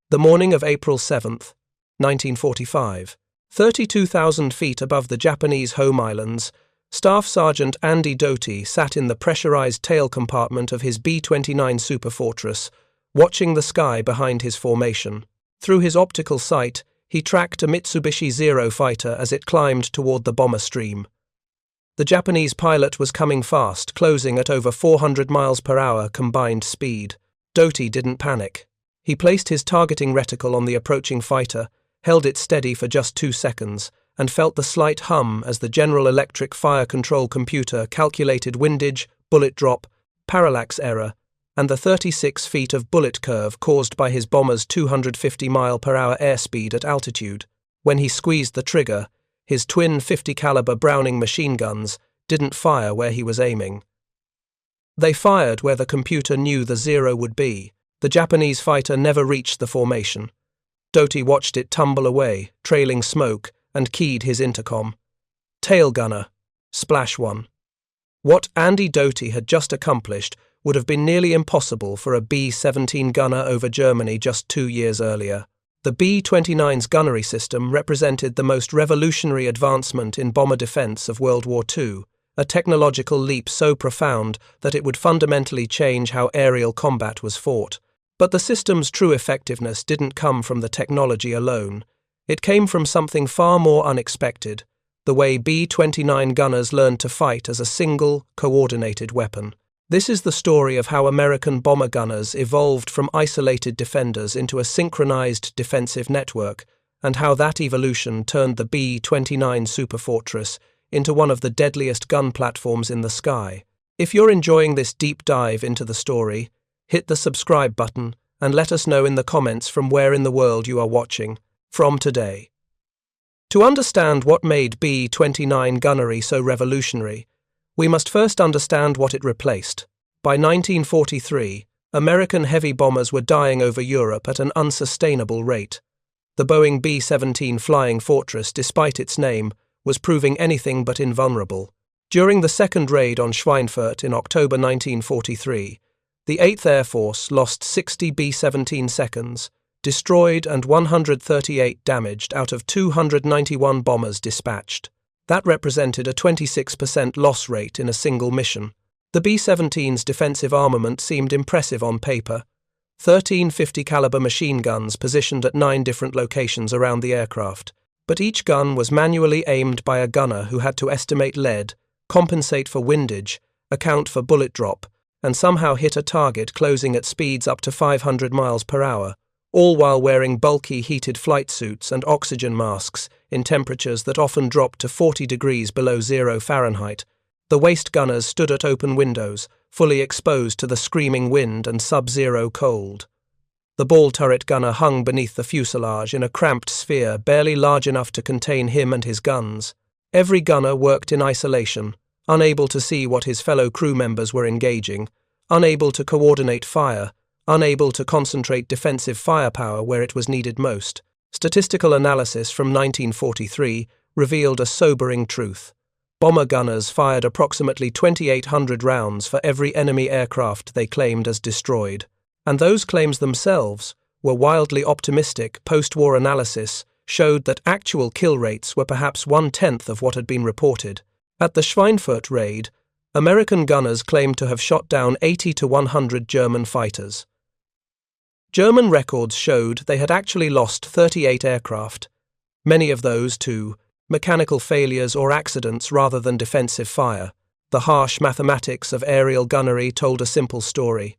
The morning of April 7th, 1945, 32,000 feet above the Japanese home islands, Staff Sergeant Andy Doty sat in the pressurized tail compartment of his B-29 Superfortress, watching the sky behind his formation. Through his optical sight, he tracked a Mitsubishi Zero fighter as it climbed toward the bomber stream. The Japanese pilot was coming fast, closing at over 400 miles per hour combined speed. Doty didn't panic. He placed his targeting reticle on the approaching fighter, held it steady for just 2 seconds, and felt the slight hum as the General Electric fire control computer calculated windage, bullet drop, parallax error, and the 36 feet of bullet curve caused by his bomber's 250-mile-per-hour airspeed at altitude. When he squeezed the trigger, his twin 50-caliber Browning machine guns didn't fire where he was aiming. They fired where the computer knew the Zero would be. The Japanese fighter never reached the formation. Doty watched it tumble away, trailing smoke, and keyed his intercom. Tail gunner. Splash 1. What Andy Doty had just accomplished would have been nearly impossible for a B-17 gunner over Germany just 2 years earlier. The B-29's gunnery system represented the most revolutionary advancement in bomber defense of World War II, a technological leap so profound that it would fundamentally change how aerial combat was fought. But the system's true effectiveness didn't come from the technology alone. It came from something far more unexpected: the way B-29 gunners learned to fight as a single, coordinated weapon. This is the story of how American bomber gunners evolved from isolated defenders into a synchronized defensive network, and how that evolution turned the B-29 Superfortress into one of the deadliest gun platforms in the sky. If you're enjoying this deep dive into the story, hit the subscribe button and let us know in the comments from where in the world you are watching from today. To understand what made B-29 gunnery so revolutionary, we must first understand what it replaced. By 1943, American heavy bombers were dying over Europe at an unsustainable rate. The Boeing B-17 Flying Fortress, despite its name, was proving anything but invulnerable. During the second raid on Schweinfurt in October 1943, the 8th Air Force lost 60 B-17 seconds, destroyed, and 138 damaged out of 291 bombers dispatched. That represented a 26% loss rate in a single mission. The B-17's defensive armament seemed impressive on paper. 13 50-caliber machine guns positioned at 9 different locations around the aircraft. But each gun was manually aimed by a gunner who had to estimate lead, compensate for windage, account for bullet drop, and somehow hit a target closing at speeds up to 500 miles per hour, all while wearing bulky heated flight suits and oxygen masks in temperatures that often dropped to 40 degrees below 0 Fahrenheit. The waist gunners stood at open windows, fully exposed to the screaming wind and sub-zero cold. The ball turret gunner hung beneath the fuselage in a cramped sphere barely large enough to contain him and his guns. Every gunner worked in isolation, unable to see what his fellow crew members were engaging, unable to coordinate fire, unable to concentrate defensive firepower where it was needed most. Statistical analysis from 1943 revealed a sobering truth. Bomber gunners fired approximately 2,800 rounds for every enemy aircraft they claimed as destroyed. And those claims themselves were wildly optimistic. Post-war analysis showed that actual kill rates were perhaps 1/10 of what had been reported. At the Schweinfurt raid, American gunners claimed to have shot down 80 to 100 German fighters. German records showed they had actually lost 38 aircraft, many of those to mechanical failures or accidents rather than defensive fire. The harsh mathematics of aerial gunnery told a simple story.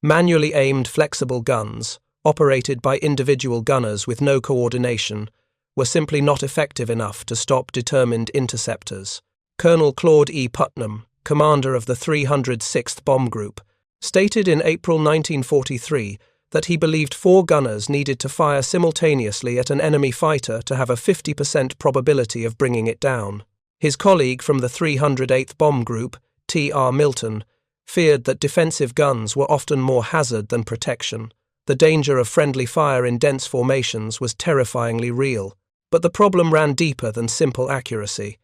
Manually aimed flexible guns, operated by individual gunners with no coordination, were simply not effective enough to stop determined interceptors. Colonel Claude E. Putnam, commander of the 306th Bomb Group, stated in April 1943 that he believed 4 gunners needed to fire simultaneously at an enemy fighter to have a 50% probability of bringing it down. His colleague from the 308th Bomb Group, T.R. Milton, feared that defensive guns were often more hazard than protection. The danger of friendly fire in dense formations was terrifyingly real. But the problem ran deeper than simple accuracy.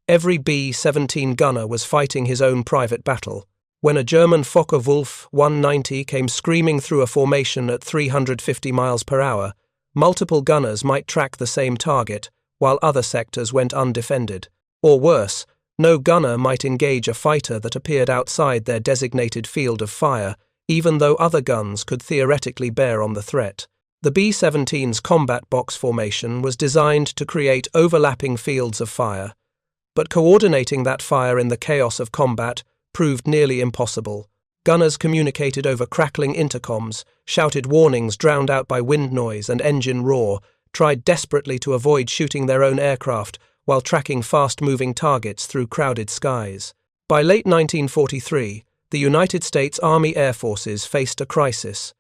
Every B-17 gunner was fighting his own private battle. When a German Focke-Wulf 190 came screaming through a formation at 350 miles per hour, multiple gunners might track the same target, while other sectors went undefended. Or worse, no gunner might engage a fighter that appeared outside their designated field of fire, even though other guns could theoretically bear on the threat. The B-17's combat box formation was designed to create overlapping fields of fire, but coordinating that fire in the chaos of combat proved nearly impossible. Gunners communicated over crackling intercoms, shouted warnings drowned out by wind noise and engine roar, tried desperately to avoid shooting their own aircraft while tracking fast-moving targets through crowded skies. By late 1943, the United States Army Air Forces faced a crisis.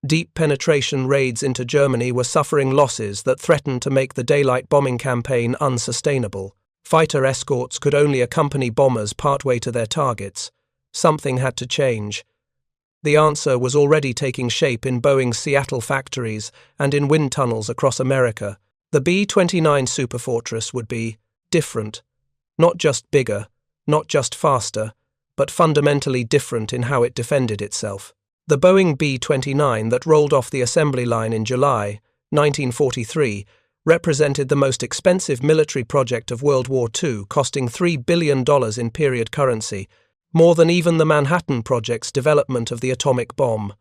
Deep penetration raids into Germany were suffering losses that threatened to make the daylight bombing campaign unsustainable. Fighter escorts could only accompany bombers partway to their targets. Something had to change. The answer was already taking shape in Boeing's Seattle factories and in wind tunnels across America. The B-29 Superfortress would be different. Not just bigger, not just faster, but fundamentally different in how it defended itself. The Boeing B-29 that rolled off the assembly line in July 1943 represented the most expensive military project of World War II, costing $3 billion in period currency, more than even the Manhattan Project's development of the atomic bomb.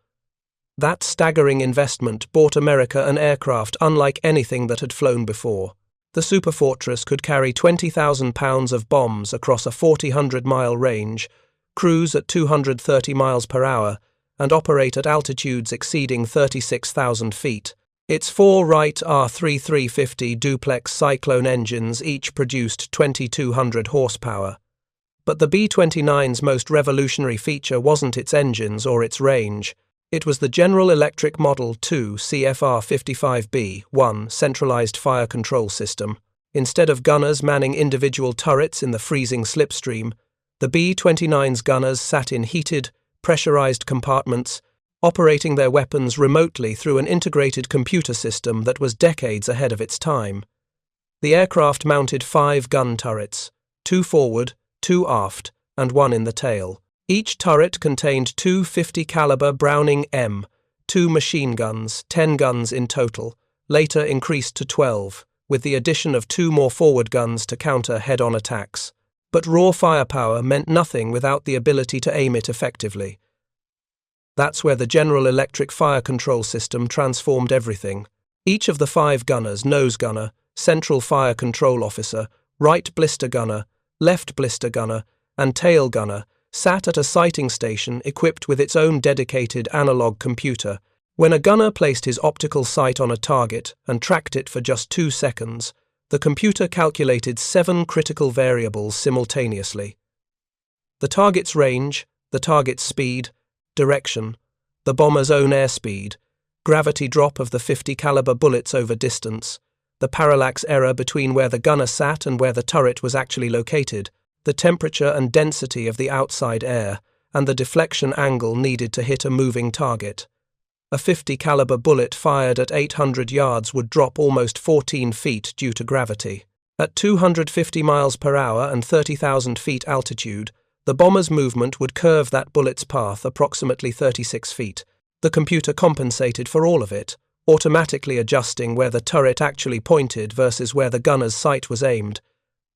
That staggering investment bought America an aircraft unlike anything that had flown before. The Superfortress could carry 20,000 pounds of bombs across a 4,000-mile range, cruise at 230 miles per hour, and operate at altitudes exceeding 36,000 feet. Its four Wright R3350 duplex Cyclone engines each produced 2,200 horsepower. But the B-29's most revolutionary feature wasn't its engines or its range. It was the General Electric Model 2 CFR55B-1 centralized fire control system. Instead of gunners manning individual turrets in the freezing slipstream, the B-29's gunners sat in heated, pressurized compartments, operating their weapons remotely through an integrated computer system that was decades ahead of its time. The aircraft mounted 5 gun turrets, 2 forward, 2 aft, and 1 in the tail. Each turret contained 2 50-caliber Browning M2 machine guns, 10 guns in total, later increased to 12, with the addition of 2 more forward guns to counter head-on attacks. But raw firepower meant nothing without the ability to aim it effectively. That's where the General Electric Fire Control System transformed everything. Each of the 5 gunners, nose gunner, central fire control officer, right blister gunner, left blister gunner, and tail gunner, sat at a sighting station equipped with its own dedicated analog computer. When a gunner placed his optical sight on a target and tracked it for just 2 seconds, the computer calculated 7 critical variables simultaneously. The target's range, the target's speed, direction, the bomber's own airspeed, gravity drop of the 50-caliber bullets over distance, the parallax error between where the gunner sat and where the turret was actually located, the temperature and density of the outside air, and the deflection angle needed to hit a moving target. A 50-caliber bullet fired at 800 yards would drop almost 14 feet due to gravity. At 250 miles per hour and 30,000 feet altitude, the bomber's movement would curve that bullet's path approximately 36 feet. The computer compensated for all of it, automatically adjusting where the turret actually pointed versus where the gunner's sight was aimed.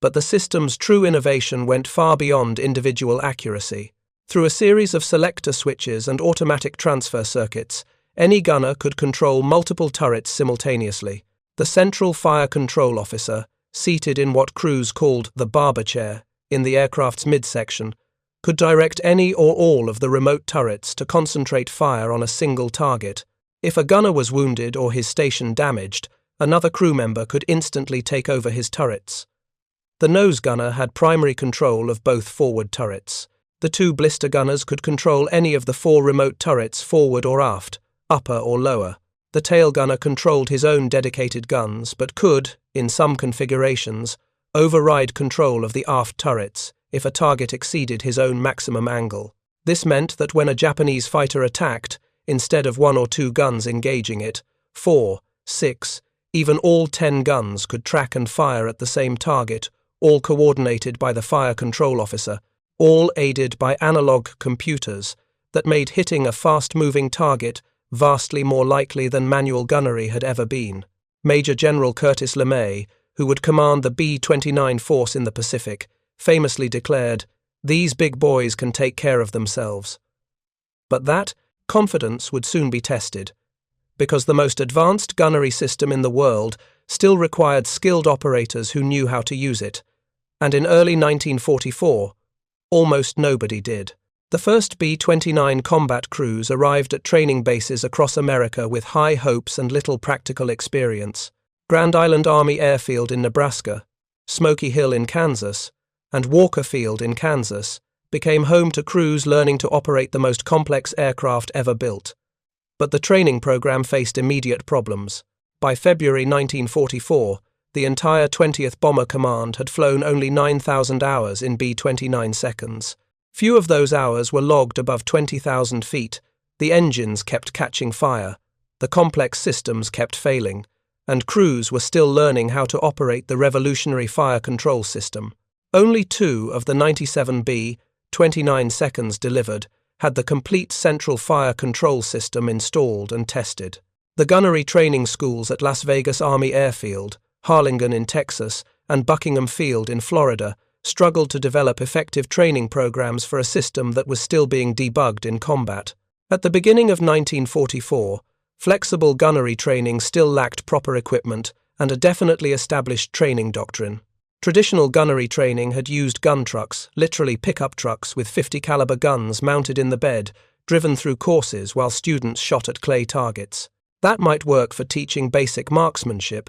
But the system's true innovation went far beyond individual accuracy. Through a series of selector switches and automatic transfer circuits, any gunner could control multiple turrets simultaneously. The central fire control officer, seated in what crews called the barber chair in the aircraft's midsection, could direct any or all of the remote turrets to concentrate fire on a single target. If a gunner was wounded or his station damaged, another crew member could instantly take over his turrets. The nose gunner had primary control of both forward turrets. The 2 blister gunners could control any of the 4 remote turrets forward or aft, upper or lower. The tail gunner controlled his own dedicated guns, but could, in some configurations, override control of the aft turrets if a target exceeded his own maximum angle. This meant that when a Japanese fighter attacked, instead of 1 or 2 guns engaging it, 4, 6, even all 10 guns could track and fire at the same target, all coordinated by the fire control officer. all aided by analog computers that made hitting a fast-moving target vastly more likely than manual gunnery had ever been. Major General Curtis LeMay, who would command the B-29 force in the Pacific, famously declared, "These big boys can take care of themselves." But that confidence would soon be tested, because the most advanced gunnery system in the world still required skilled operators who knew how to use it, and in early 1944, almost nobody did. The first B-29 combat crews arrived at training bases across America with high hopes and little practical experience. Grand Island Army Airfield in Nebraska, Smoky Hill in Kansas, and Walker Field in Kansas became home to crews learning to operate the most complex aircraft ever built. But the training program faced immediate problems. By February 1944, the entire 20th Bomber Command had flown only 9,000 hours in B-29 seconds. Few of those hours were logged above 20,000 feet. The engines kept catching fire, the complex systems kept failing, and crews were still learning how to operate the revolutionary fire control system. Only 2 of the 97 B-29 seconds delivered had the complete central fire control system installed and tested. The gunnery training schools at Las Vegas Army Airfield, Harlingen in Texas, and Buckingham Field in Florida struggled to develop effective training programs for a system that was still being debugged in combat. At the beginning of 1944, flexible gunnery training still lacked proper equipment and a definitely established training doctrine. Traditional gunnery training had used gun trucks, literally pickup trucks with 50 caliber guns mounted in the bed, driven through courses while students shot at clay targets. That might work for teaching basic marksmanship,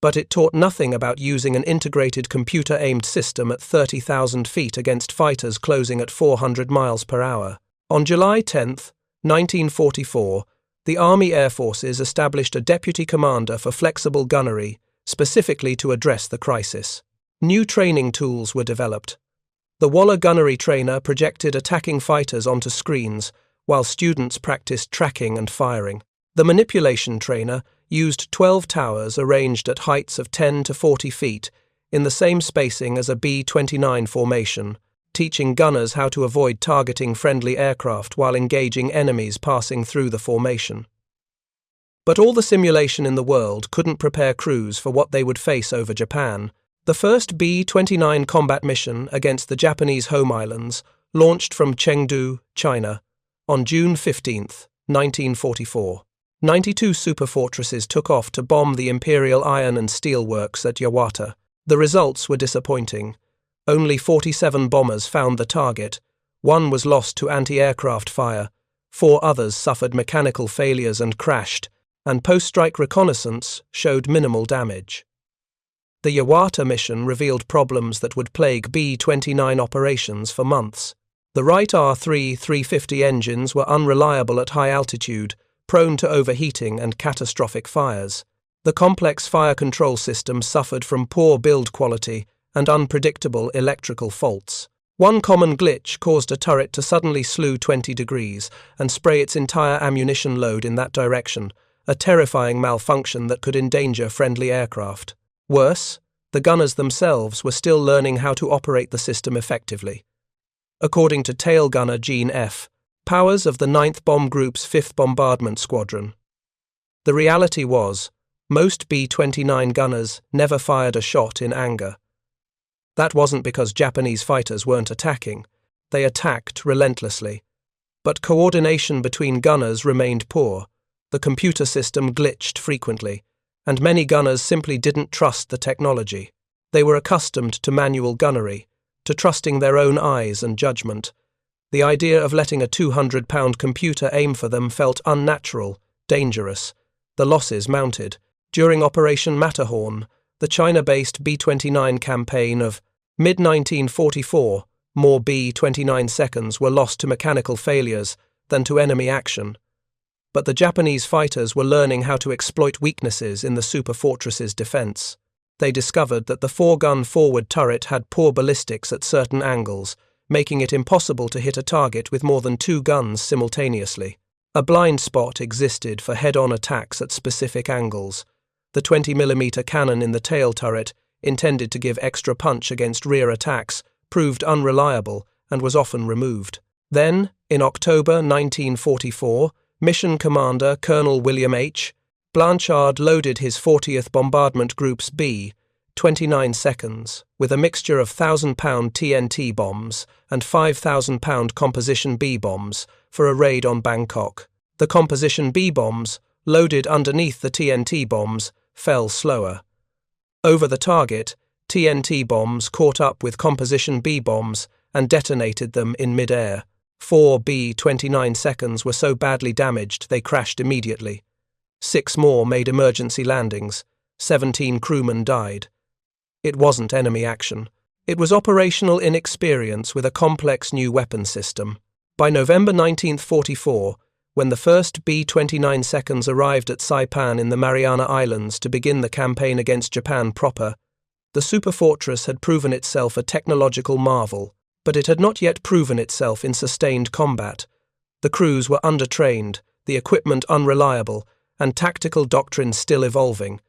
but it taught nothing about using an integrated computer-aimed system at 30,000 feet against fighters closing at 400 miles per hour. On July 10, 1944, the Army Air Forces established a deputy commander for flexible gunnery, specifically to address the crisis. New training tools were developed. The Waller gunnery trainer projected attacking fighters onto screens, while students practiced tracking and firing. The manipulation trainer used 12 towers arranged at heights of 10 to 40 feet in the same spacing as a B-29 formation, teaching gunners how to avoid targeting friendly aircraft while engaging enemies passing through the formation. But all the simulation in the world couldn't prepare crews for what they would face over Japan. The first B-29 combat mission against the Japanese home islands launched from Chengdu, China, on June 15, 1944. 92 superfortresses took off to bomb the Imperial Iron and Steel Works at Yawata. The results were disappointing. Only 47 bombers found the target, 1 was lost to anti-aircraft fire, 4 others suffered mechanical failures and crashed, and post-strike reconnaissance showed minimal damage. The Yawata mission revealed problems that would plague B-29 operations for months. The Wright R-3-350 engines were unreliable at high altitude, prone to overheating and catastrophic fires. The complex fire control system suffered from poor build quality and unpredictable electrical faults. One common glitch caused a turret to suddenly slew 20 degrees and spray its entire ammunition load in that direction, a terrifying malfunction that could endanger friendly aircraft. Worse, the gunners themselves were still learning how to operate the system effectively. According to tail gunner Gene F. Powers of the 9th Bomb Group's 5th Bombardment Squadron. The reality was, most B-29 gunners never fired a shot in anger. That wasn't because Japanese fighters weren't attacking. They attacked relentlessly. But coordination between gunners remained poor. The computer system glitched frequently, and many gunners simply didn't trust the technology. They were accustomed to manual gunnery, to trusting their own eyes and judgment. The idea of letting a 200-pound computer aim for them felt unnatural, dangerous. The losses mounted. During Operation Matterhorn, the China-based B-29 campaign of mid-1944, more B-29 seconds were lost to mechanical failures than to enemy action. But the Japanese fighters were learning how to exploit weaknesses in the Superfortress's defense. They discovered that the 4-gun forward turret had poor ballistics at certain angles, making it impossible to hit a target with more than 2 guns simultaneously. A blind spot existed for head-on attacks at specific angles. The 20mm cannon in the tail turret, intended to give extra punch against rear attacks, proved unreliable and was often removed. Then, in October 1944, Mission Commander Colonel William H. Blanchard loaded his 40th Bombardment Group's B-29 seconds with a mixture of 1,000-pound TNT bombs and 5,000-pound Composition B bombs for a raid on Bangkok. The Composition B bombs, loaded underneath the TNT bombs, fell slower. Over the target, TNT bombs caught up with Composition B bombs and detonated them in mid-air. 4 B-29 seconds were so badly damaged they crashed immediately. 6 more made emergency landings. 17 crewmen died. It wasn't enemy action. It was operational inexperience with a complex new weapon system. By November 1944, when the first B-29 seconds arrived at Saipan in the Mariana Islands to begin the campaign against Japan proper, the Superfortress had proven itself a technological marvel, but it had not yet proven itself in sustained combat. The crews were undertrained, the equipment unreliable, and tactical doctrine still evolving.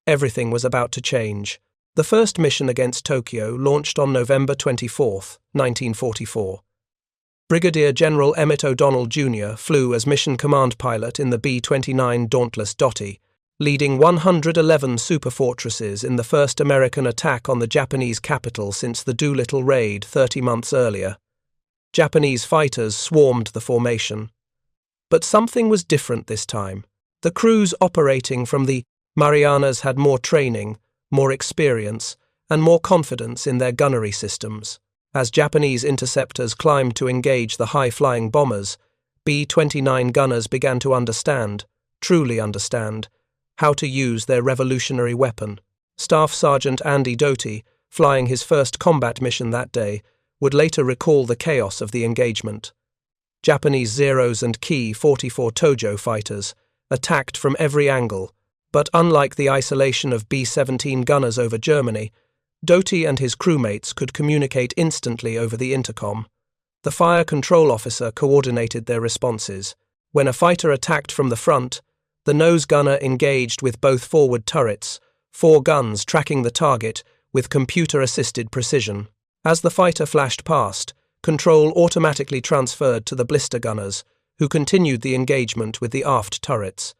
Everything was about to change. The first mission against Tokyo launched on November 24, 1944. Brigadier General Emmett O'Donnell Jr. flew as mission command pilot in the B-29 Dauntless Doty, leading 111 superfortresses in the first American attack on the Japanese capital since the Doolittle raid 30 months earlier. Japanese fighters swarmed the formation. But something was different this time. The crews operating from the Marianas had more training, more experience, and more confidence in their gunnery systems. As Japanese interceptors climbed to engage the high-flying bombers, B-29 gunners began to understand, truly understand, how to use their revolutionary weapon. Staff Sergeant Andy Doty, flying his first combat mission that day, would later recall the chaos of the engagement. Japanese Zeros and Ki 44 Tojo fighters attacked from every angle, but unlike the isolation of B-17 gunners over Germany, Doty and his crewmates could communicate instantly over the intercom. The fire control officer coordinated their responses. When a fighter attacked from the front, the nose gunner engaged with both forward turrets, 4 guns tracking the target with computer-assisted precision. As the fighter flashed past, control automatically transferred to the blister gunners, who continued the engagement with the aft turrets.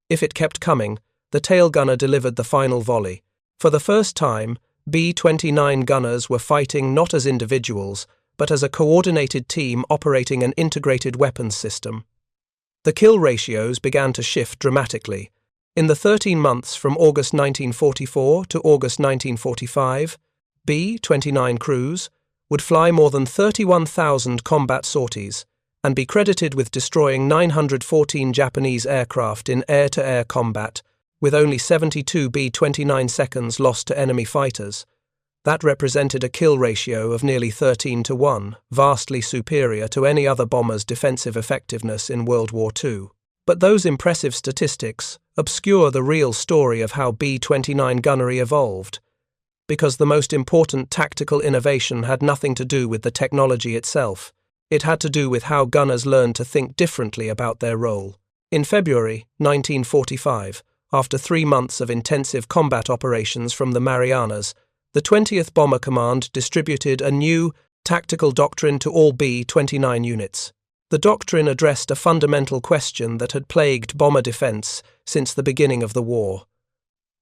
If it kept coming, the tail gunner delivered the final volley. For the first time, B-29 gunners were fighting not as individuals, but as a coordinated team operating an integrated weapons system. The kill ratios began to shift dramatically. In the 13 months from August 1944 to August 1945, B-29 crews would fly more than 31,000 combat sorties and be credited with destroying 914 Japanese aircraft in air-to-air combat, with only 72 B-29 seconds lost to enemy fighters. That represented a kill ratio of nearly 13-1, vastly superior to any other bomber's defensive effectiveness in World War II. But those impressive statistics obscure the real story of how B-29 gunnery evolved, because the most important tactical innovation had nothing to do with the technology itself. It had to do with how gunners learned to think differently about their role. In February 1945, after 3 months of intensive combat operations from the Marianas, the 20th Bomber Command distributed a new tactical doctrine to all B-29 units. The doctrine addressed a fundamental question that had plagued bomber defense since the beginning of the war.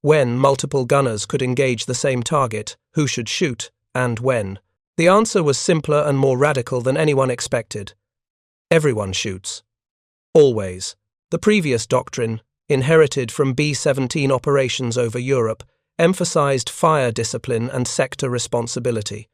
When multiple gunners could engage the same target, who should shoot, and when? The answer was simpler and more radical than anyone expected. Everyone shoots. Always. The previous doctrine, inherited from B-17 operations over Europe, emphasized fire discipline and sector responsibility.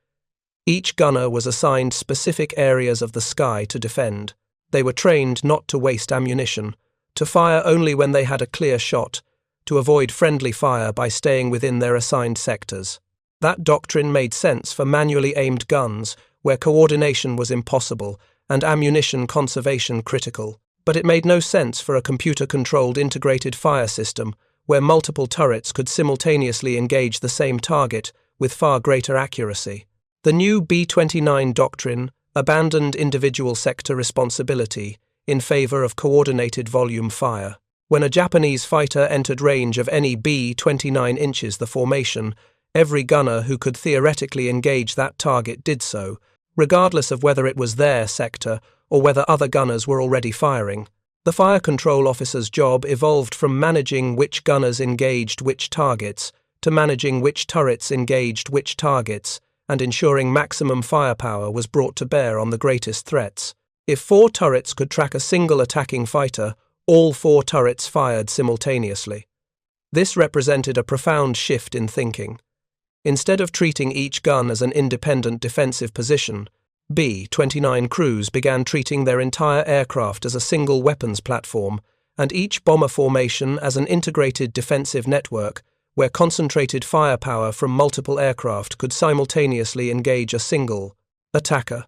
Each gunner was assigned specific areas of the sky to defend. They were trained not to waste ammunition, to fire only when they had a clear shot, to avoid friendly fire by staying within their assigned sectors. That doctrine made sense for manually aimed guns, where coordination was impossible and ammunition conservation critical, but it made no sense for a computer-controlled integrated fire system, where multiple turrets could simultaneously engage the same target with far greater accuracy. The new B-29 doctrine abandoned individual sector responsibility in favor of coordinated volume fire. When a Japanese fighter entered range of any B-29 inches the formation, every gunner who could theoretically engage that target did so, regardless of whether it was their sector or whether other gunners were already firing. The fire control officer's job evolved from managing which gunners engaged which targets to managing which turrets engaged which targets and ensuring maximum firepower was brought to bear on the greatest threats. If 4 turrets could track a single attacking fighter, all 4 turrets fired simultaneously. This represented a profound shift in thinking. Instead of treating each gun as an independent defensive position, B-29 crews began treating their entire aircraft as a single weapons platform and each bomber formation as an integrated defensive network where concentrated firepower from multiple aircraft could simultaneously engage a single attacker.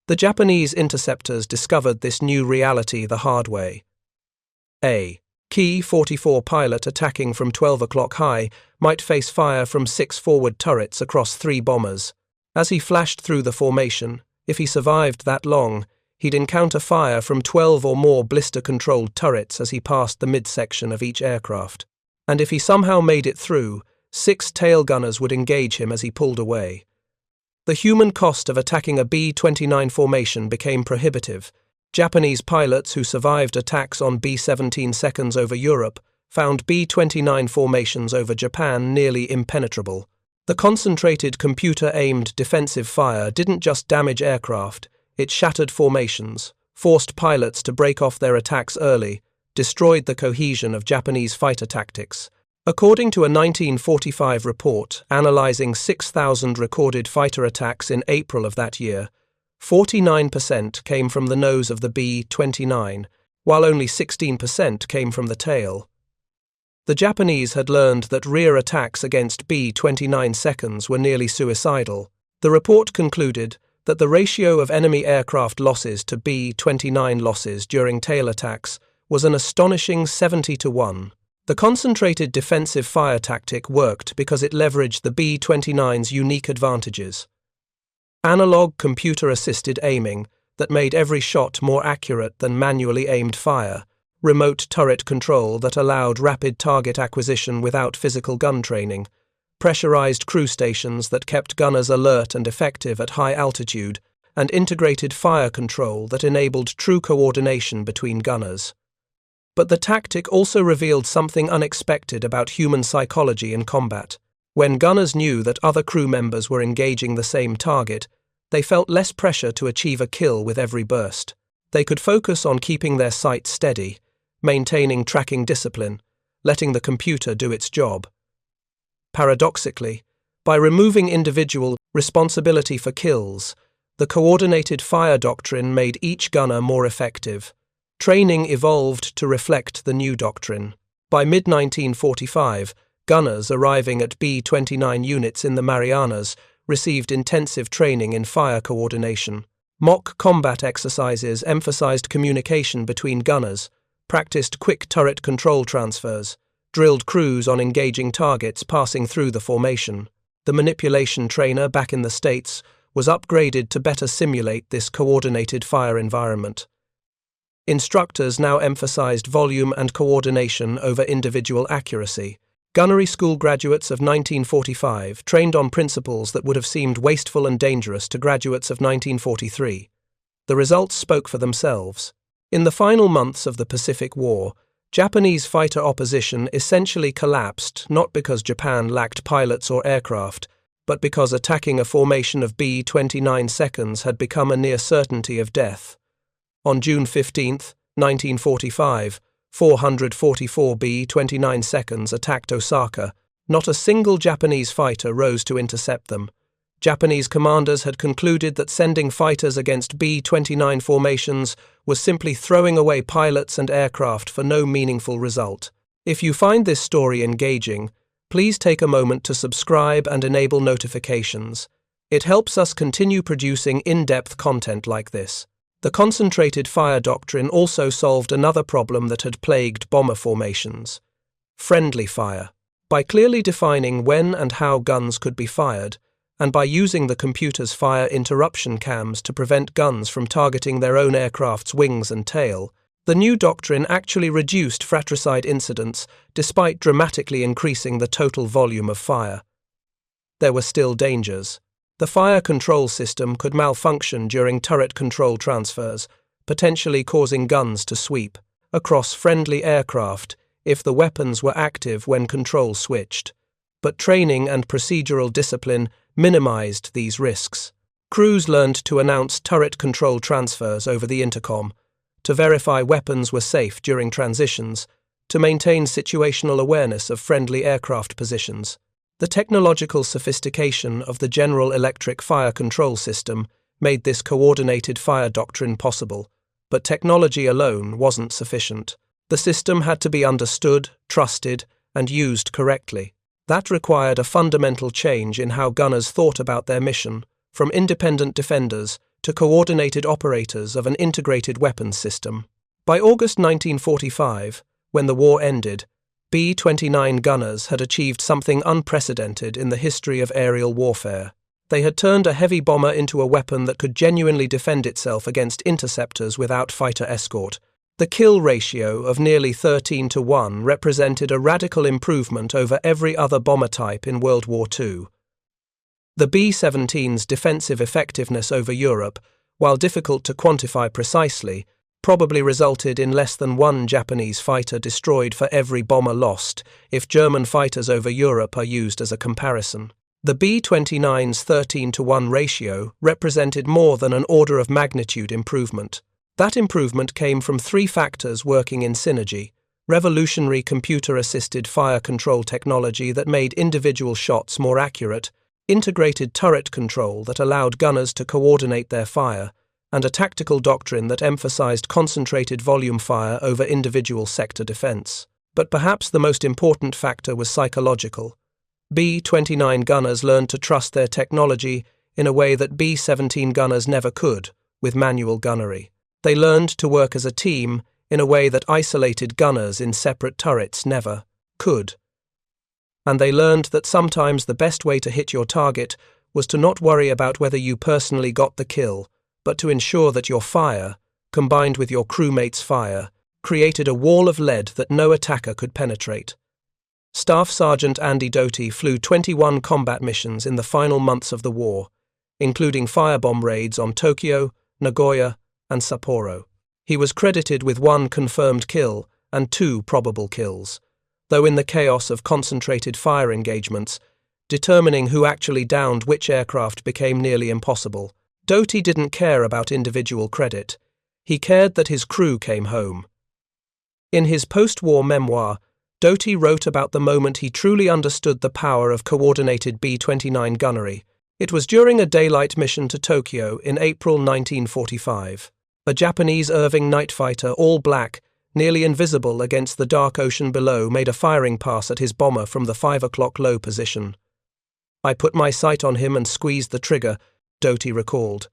The Japanese interceptors discovered this new reality the hard way. A Key 44 pilot attacking from 12 o'clock high might face fire from 6 forward turrets across 3 bombers. As he flashed through the formation, if he survived that long, he'd encounter fire from 12 or more blister-controlled turrets as he passed the midsection of each aircraft. And if he somehow made it through, 6 tail gunners would engage him as he pulled away. The human cost of attacking a B-29 formation became prohibitive. Japanese pilots who survived attacks on B-17 seconds over Europe found B-29 formations over Japan nearly impenetrable. The concentrated computer-aimed defensive fire didn't just damage aircraft, it shattered formations, forced pilots to break off their attacks early, destroyed the cohesion of Japanese fighter tactics. According to a 1945 report analyzing 6,000 recorded fighter attacks in April of that year, 49% came from the nose of the B-29, while only 16% came from the tail. The Japanese had learned that rear attacks against B-29 seconds were nearly suicidal. The report concluded that the ratio of enemy aircraft losses to B-29 losses during tail attacks was an astonishing 70-1. The concentrated defensive fire tactic worked because it leveraged the B-29's unique advantages. Analog computer-assisted aiming that made every shot more accurate than manually aimed fire, remote turret control that allowed rapid target acquisition without physical gun training, pressurized crew stations that kept gunners alert and effective at high altitude, and integrated fire control that enabled true coordination between gunners. But the tactic also revealed something unexpected about human psychology in combat. When gunners knew that other crew members were engaging the same target, they felt less pressure to achieve a kill with every burst. They could focus on keeping their sights steady, maintaining tracking discipline, letting the computer do its job. Paradoxically, by removing individual responsibility for kills, the coordinated fire doctrine made each gunner more effective. Training evolved to reflect the new doctrine. By mid-1945, gunners arriving at B-29 units in the Marianas received intensive training in fire coordination. Mock combat exercises emphasized communication between gunners, practiced quick turret control transfers, drilled crews on engaging targets passing through the formation. The manipulation trainer back in the States was upgraded to better simulate this coordinated fire environment. Instructors now emphasized volume and coordination over individual accuracy. Gunnery school graduates of 1945 trained on principles that would have seemed wasteful and dangerous to graduates of 1943. The results spoke for themselves. In the final months of the Pacific War, Japanese fighter opposition essentially collapsed not because Japan lacked pilots or aircraft, but because attacking a formation of B-29 seconds had become a near certainty of death. On June 15, 1945, 444 B-29 seconds attacked Osaka. Not a single Japanese fighter rose to intercept them. Japanese commanders had concluded that sending fighters against B-29 formations was simply throwing away pilots and aircraft for no meaningful result. If you find this story engaging, please take a moment to subscribe and enable notifications. It helps us continue producing in-depth content like this. The concentrated fire doctrine also solved another problem that had plagued bomber formations: friendly fire. By clearly defining when and how guns could be fired, and by using the computer's fire interruption cams to prevent guns from targeting their own aircraft's wings and tail, the new doctrine actually reduced fratricide incidents despite dramatically increasing the total volume of fire. There were still dangers. The fire control system could malfunction during turret control transfers, potentially causing guns to sweep across friendly aircraft if the weapons were active when control switched. But training and procedural discipline minimized these risks. Crews learned to announce turret control transfers over the intercom, to verify weapons were safe during transitions, to maintain situational awareness of friendly aircraft positions. The technological sophistication of the General Electric Fire Control System made this coordinated fire doctrine possible, but technology alone wasn't sufficient. The system had to be understood, trusted, and used correctly. That required a fundamental change in how gunners thought about their mission, from independent defenders to coordinated operators of an integrated weapons system. By August 1945, when the war ended, B-29 gunners had achieved something unprecedented in the history of aerial warfare. They had turned a heavy bomber into a weapon that could genuinely defend itself against interceptors without fighter escort. The kill ratio of nearly 13-1 represented a radical improvement over every other bomber type in World War II. The B-17's defensive effectiveness over Europe, while difficult to quantify precisely, probably resulted in less than one Japanese fighter destroyed for every bomber lost if German fighters over Europe are used as a comparison. The B-29's 13-1 ratio represented more than an order of magnitude improvement. That improvement came from three factors working in synergy: revolutionary computer-assisted fire control technology that made individual shots more accurate, integrated turret control that allowed gunners to coordinate their fire, and a tactical doctrine that emphasized concentrated volume fire over individual sector defense. But perhaps the most important factor was psychological. B-29 gunners learned to trust their technology in a way that B-17 gunners never could, with manual gunnery. They learned to work as a team in a way that isolated gunners in separate turrets never could. And they learned that sometimes the best way to hit your target was to not worry about whether you personally got the kill, but to ensure that your fire, combined with your crewmates' fire, created a wall of lead that no attacker could penetrate. Staff Sergeant Andy Doty flew 21 combat missions in the final months of the war, including firebomb raids on Tokyo, Nagoya, and Sapporo. He was credited with 1 confirmed kill and 2 probable kills, though in the chaos of concentrated fire engagements, determining who actually downed which aircraft became nearly impossible. Doty didn't care about individual credit. He cared that his crew came home. In his post-war memoir, Doty wrote about the moment he truly understood the power of coordinated B-29 gunnery. It was during a daylight mission to Tokyo in April 1945. A Japanese Irving night fighter, all black, nearly invisible against the dark ocean below, made a firing pass at his bomber from the 5 o'clock low position. "I put my sight on him and squeezed the trigger," Doty recalled.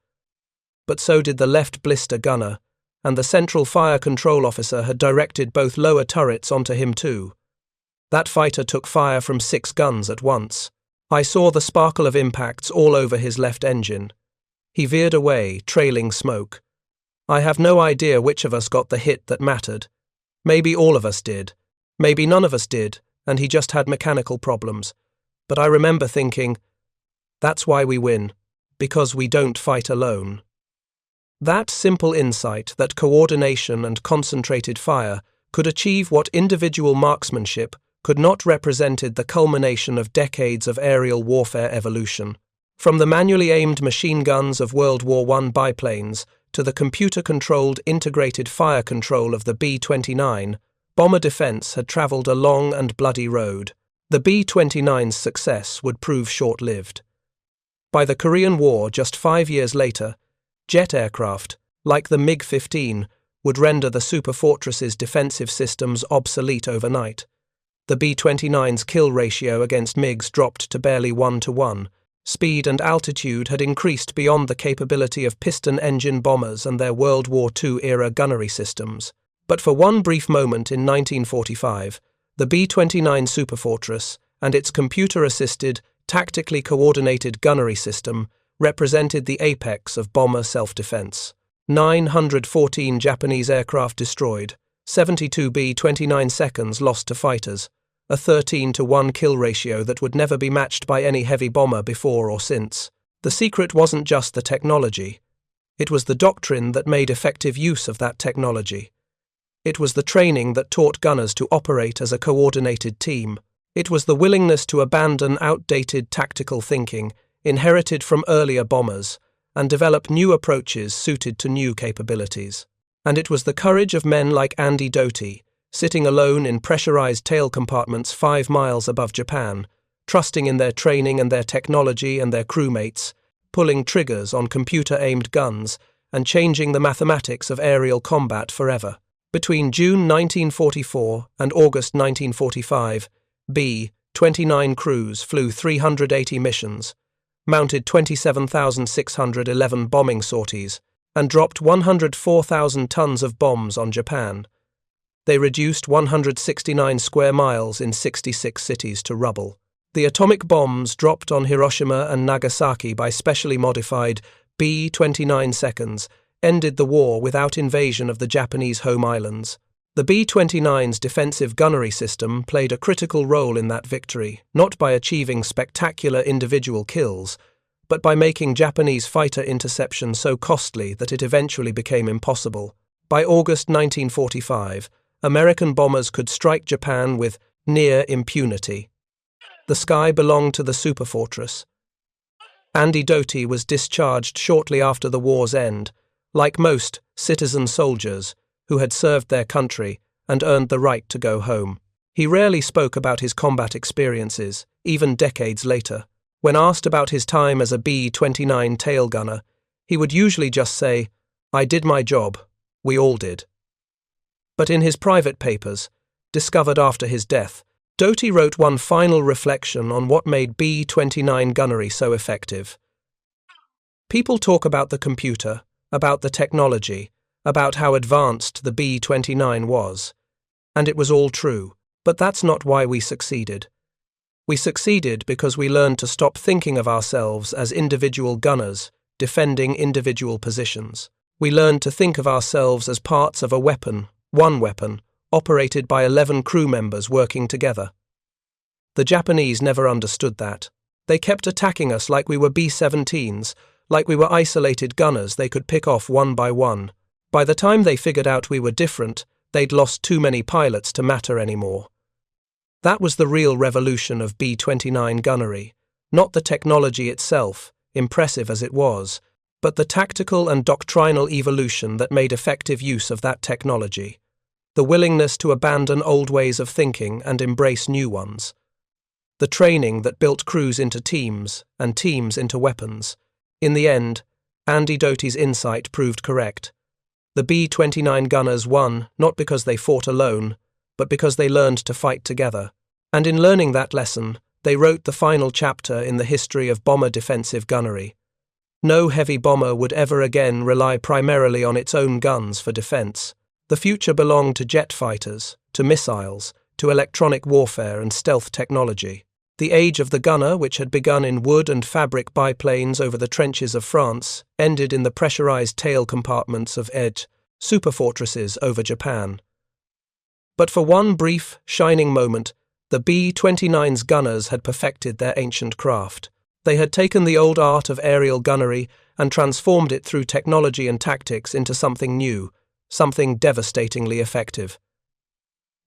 But so did the left blister gunner, and the central fire control officer had directed both lower turrets onto him too. That fighter took fire from 6 guns at once. I saw the sparkle of impacts all over his left engine. He veered away, trailing smoke. I have no idea which of us got the hit that mattered. Maybe all of us did. Maybe none of us did, and he just had mechanical problems. But I remember thinking, that's why we win, because we don't fight alone. That simple insight that coordination and concentrated fire could achieve what individual marksmanship could not represented the culmination of decades of aerial warfare evolution. From the manually aimed machine guns of World War I biplanes to the computer-controlled integrated fire control of the B-29, bomber defense had traveled a long and bloody road. The B-29's success would prove short-lived. By the Korean War, just 5 years later, jet aircraft, like the MiG-15, would render the Superfortress's defensive systems obsolete overnight. The B-29's kill ratio against MiGs dropped to barely 1-1. Speed and altitude had increased beyond the capability of piston-engine bombers and their World War II-era gunnery systems. But for one brief moment in 1945, the B-29 Superfortress and its computer-assisted, tactically coordinated gunnery system represented the apex of bomber self-defense. 914 Japanese aircraft destroyed, 72 B-29 seconds lost to fighters, a 13-1 kill ratio that would never be matched by any heavy bomber before or since. The secret wasn't just the technology. It was the doctrine that made effective use of that technology. It was the training that taught gunners to operate as a coordinated team. It was the willingness to abandon outdated tactical thinking inherited from earlier bombers and develop new approaches suited to new capabilities. And it was the courage of men like Andy Doty, sitting alone in pressurized tail compartments 5 miles above Japan, trusting in their training and their technology and their crewmates, pulling triggers on computer-aimed guns and changing the mathematics of aerial combat forever. Between June 1944 and August 1945, B-29 crews flew 380 missions, mounted 27,611 bombing sorties, and dropped 104,000 tons of bombs on Japan. They reduced 169 square miles in 66 cities to rubble. The atomic bombs dropped on Hiroshima and Nagasaki by specially modified B-29 seconds ended the war without invasion of the Japanese home islands. The B-29's defensive gunnery system played a critical role in that victory, not by achieving spectacular individual kills, but by making Japanese fighter interception so costly that it eventually became impossible. By August 1945, American bombers could strike Japan with near impunity. The sky belonged to the Superfortress. Andy Doty was discharged shortly after the war's end, like most citizen soldiers who had served their country and earned the right to go home. He rarely spoke about his combat experiences, even decades later. When asked about his time as a B-29 tail gunner, he would usually just say, "I did my job, we all did." But in his private papers, discovered after his death, Doty wrote one final reflection on what made B-29 gunnery so effective. People talk about the computer, about the technology, about how advanced the B-29 was. And it was all true, but that's not why we succeeded. We succeeded because we learned to stop thinking of ourselves as individual gunners, defending individual positions. We learned to think of ourselves as parts of a weapon, one weapon, operated by 11 crew members working together. The Japanese never understood that. They kept attacking us like we were B-17s, like we were isolated gunners they could pick off one by one. By the time they figured out we were different, they'd lost too many pilots to matter anymore. That was the real revolution of B-29 gunnery, not the technology itself, impressive as it was, but the tactical and doctrinal evolution that made effective use of that technology. The willingness to abandon old ways of thinking and embrace new ones. The training that built crews into teams and teams into weapons. In the end, Andy Doty's insight proved correct. The B-29 gunners won not because they fought alone, but because they learned to fight together. And in learning that lesson, they wrote the final chapter in the history of bomber defensive gunnery. No heavy bomber would ever again rely primarily on its own guns for defense. The future belonged to jet fighters, to missiles, to electronic warfare and stealth technology. The age of the gunner, which had begun in wood and fabric biplanes over the trenches of France, ended in the pressurized tail compartments of Superfortresses over Japan. But for one brief, shining moment, the B-29's gunners had perfected their ancient craft. They had taken the old art of aerial gunnery and transformed it through technology and tactics into something new, something devastatingly effective.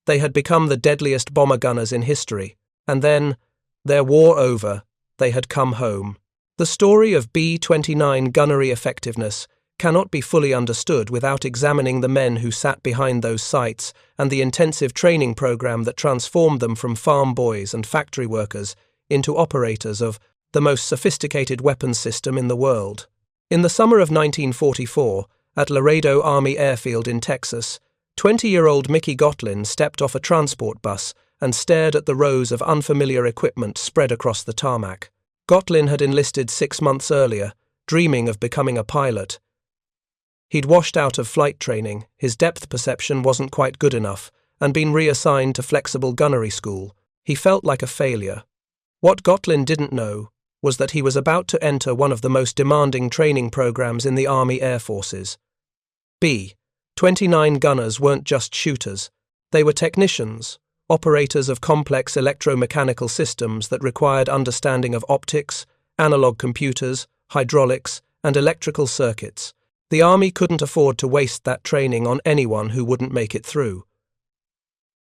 They had become the deadliest bomber gunners in history, and then, their war over, they had come home. The story of B-29 gunnery effectiveness cannot be fully understood without examining the men who sat behind those sights and the intensive training program that transformed them from farm boys and factory workers into operators of the most sophisticated weapons system in the world. In the summer of 1944, at Laredo Army Airfield in Texas, 20-year-old Mickey Gotlin stepped off a transport bus and stared at the rows of unfamiliar equipment spread across the tarmac. Gotlin had enlisted 6 months earlier, dreaming of becoming a pilot. He'd washed out of flight training, his depth perception wasn't quite good enough, and been reassigned to flexible gunnery school. He felt like a failure. What Gotlin didn't know was that he was about to enter one of the most demanding training programs in the Army Air Forces. B-29 gunners weren't just shooters. They were technicians, operators of complex electromechanical systems that required understanding of optics, analog computers, hydraulics, and electrical circuits. The Army couldn't afford to waste that training on anyone who wouldn't make it through.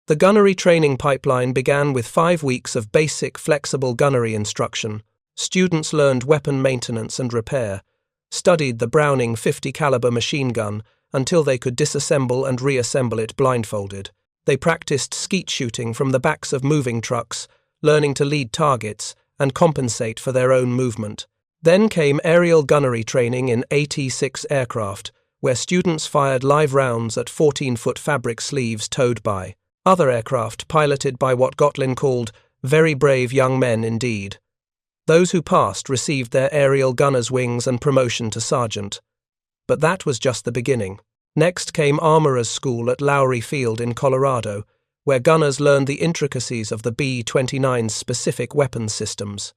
The gunnery training pipeline began with 5 weeks of basic, flexible gunnery instruction. Students learned weapon maintenance and repair, studied the Browning .50 caliber machine gun until they could disassemble and reassemble it blindfolded. They practiced skeet shooting from the backs of moving trucks, learning to lead targets and compensate for their own movement. Then came aerial gunnery training in AT-6 aircraft, where students fired live rounds at 14-foot fabric sleeves towed by other aircraft piloted by what Gotlin called very brave young men indeed. Those who passed received their aerial gunner's wings and promotion to sergeant. But that was just the beginning. Next came Armorer's School at Lowry Field in Colorado, where gunners learned the intricacies of the B-29's specific weapons systems.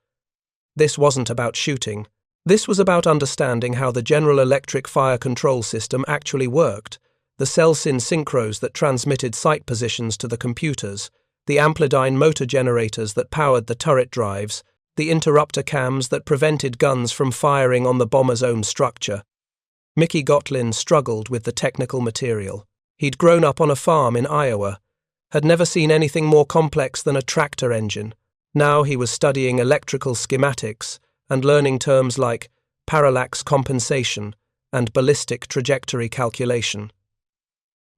This wasn't about shooting. This was about understanding how the General Electric fire control system actually worked, the cell-syn synchros that transmitted sight positions to the computers, the Amplidyne motor generators that powered the turret drives, the interrupter cams that prevented guns from firing on the bomber's own structure. Mickey Gotlin struggled with the technical material. He'd grown up on a farm in Iowa, had never seen anything more complex than a tractor engine. Now he was studying electrical schematics and learning terms like parallax compensation and ballistic trajectory calculation.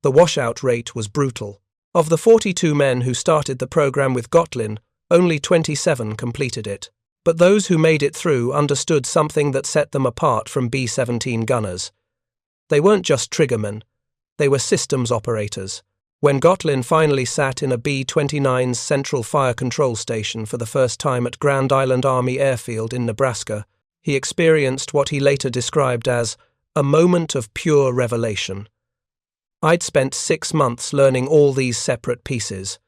The washout rate was brutal. Of the 42 men who started the program with Gotlin, only 27 completed it. But those who made it through understood something that set them apart from B-17 gunners. They weren't just triggermen, they were systems operators. When Gotlin finally sat in a B-29's Central Fire Control Station for the first time at Grand Island Army Airfield in Nebraska, he experienced what he later described as a moment of pure revelation. I'd spent 6 months learning all these separate pieces,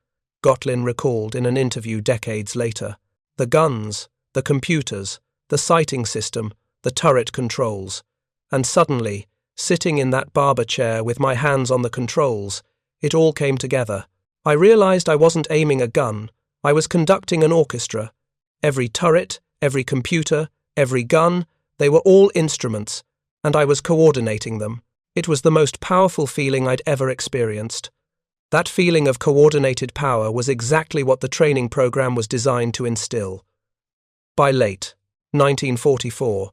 Gotlin recalled in an interview decades later. The guns, the computers, the sighting system, the turret controls. And suddenly, sitting in that barber chair with my hands on the controls, it all came together. I realized I wasn't aiming a gun, I was conducting an orchestra. Every turret, every computer, every gun, they were all instruments, and I was coordinating them. It was the most powerful feeling I'd ever experienced. That feeling of coordinated power was exactly what the training program was designed to instill. By late 1944,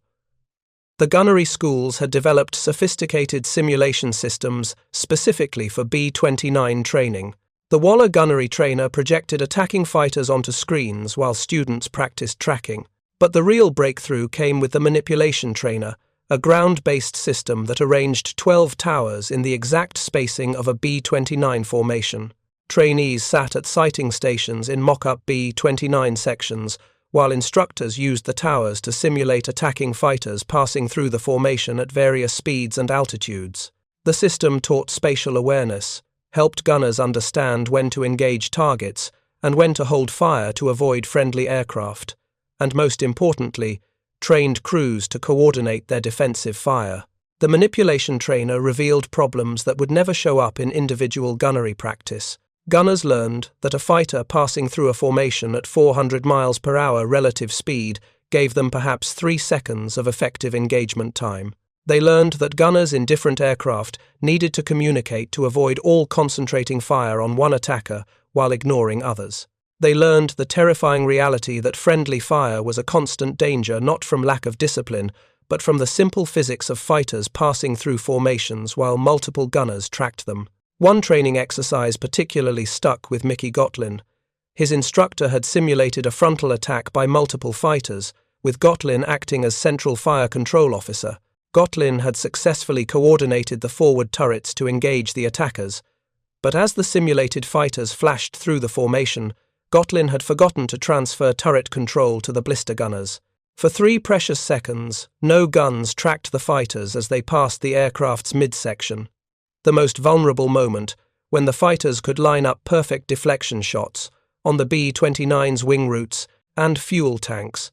the gunnery schools had developed sophisticated simulation systems specifically for B-29 training. The Waller gunnery trainer projected attacking fighters onto screens while students practiced tracking. But the real breakthrough came with the manipulation trainer, a ground-based system that arranged 12 towers in the exact spacing of a B-29 formation. Trainees sat at sighting stations in mock-up B-29 sections, while instructors used the towers to simulate attacking fighters passing through the formation at various speeds and altitudes. The system taught spatial awareness, helped gunners understand when to engage targets and when to hold fire to avoid friendly aircraft, and most importantly, trained crews to coordinate their defensive fire. The manipulation trainer revealed problems that would never show up in individual gunnery practice. Gunners learned that a fighter passing through a formation at 400 miles per hour relative speed gave them perhaps 3 seconds of effective engagement time. They learned that gunners in different aircraft needed to communicate to avoid all concentrating fire on one attacker while ignoring others. They learned the terrifying reality that friendly fire was a constant danger not from lack of discipline, but from the simple physics of fighters passing through formations while multiple gunners tracked them. One training exercise particularly stuck with Mickey Gotlin. His instructor had simulated a frontal attack by multiple fighters, with Gotlin acting as central fire control officer. Gotlin had successfully coordinated the forward turrets to engage the attackers, but as the simulated fighters flashed through the formation, Gotlin had forgotten to transfer turret control to the blister gunners. For 3 precious seconds, no guns tracked the fighters as they passed the aircraft's midsection. The most vulnerable moment, when the fighters could line up perfect deflection shots on the B-29's wing roots and fuel tanks.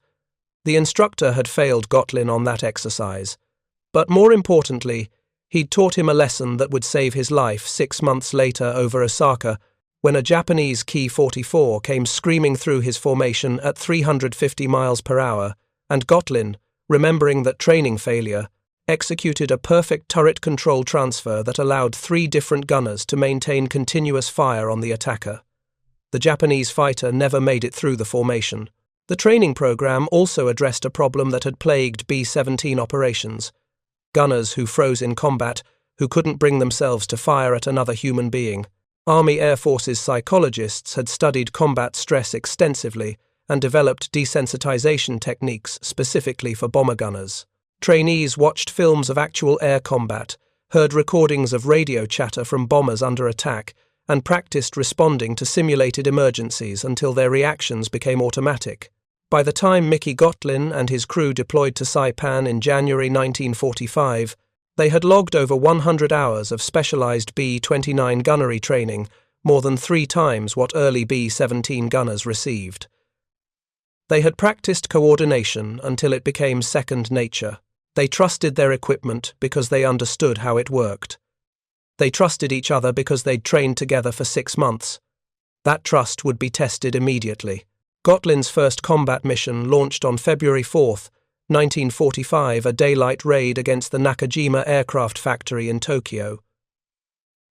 The instructor had failed Gotlin on that exercise, but more importantly, he'd taught him a lesson that would save his life 6 months later over Osaka, when a Japanese Ki-44 came screaming through his formation at 350 miles per hour, and Gotlin, remembering that training failure, executed a perfect turret control transfer that allowed 3 different gunners to maintain continuous fire on the attacker. The Japanese fighter never made it through the formation. The training program also addressed a problem that had plagued B-17 operations: gunners who froze in combat, who couldn't bring themselves to fire at another human being. Army Air Force's psychologists had studied combat stress extensively and developed desensitization techniques specifically for bomber gunners. Trainees watched films of actual air combat, heard recordings of radio chatter from bombers under attack, and practiced responding to simulated emergencies until their reactions became automatic. By the time Mickey Gotlin and his crew deployed to Saipan in January 1945, they had logged over 100 hours of specialized B-29 gunnery training, more than 3 times what early B-17 gunners received. They had practiced coordination until it became second nature. They trusted their equipment because they understood how it worked. They trusted each other because they'd trained together for 6 months. That trust would be tested immediately. Gotlin's first combat mission launched on February 4, 1945, a daylight raid against the Nakajima aircraft factory in Tokyo.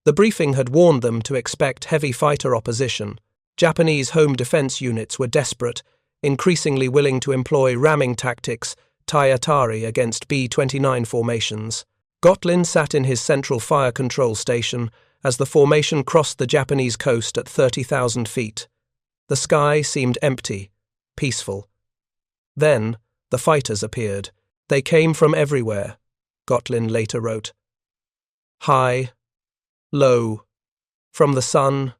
The briefing had warned them to expect heavy fighter opposition. Japanese home defense units were desperate, increasingly willing to employ ramming tactics, Tai-Atari against B-29 formations. Gotlin sat in his central fire control station as the formation crossed the Japanese coast at 30,000 feet. The sky seemed empty, peaceful. Then, the fighters appeared. They came from everywhere, Gotlin later wrote. High, low, from the sun,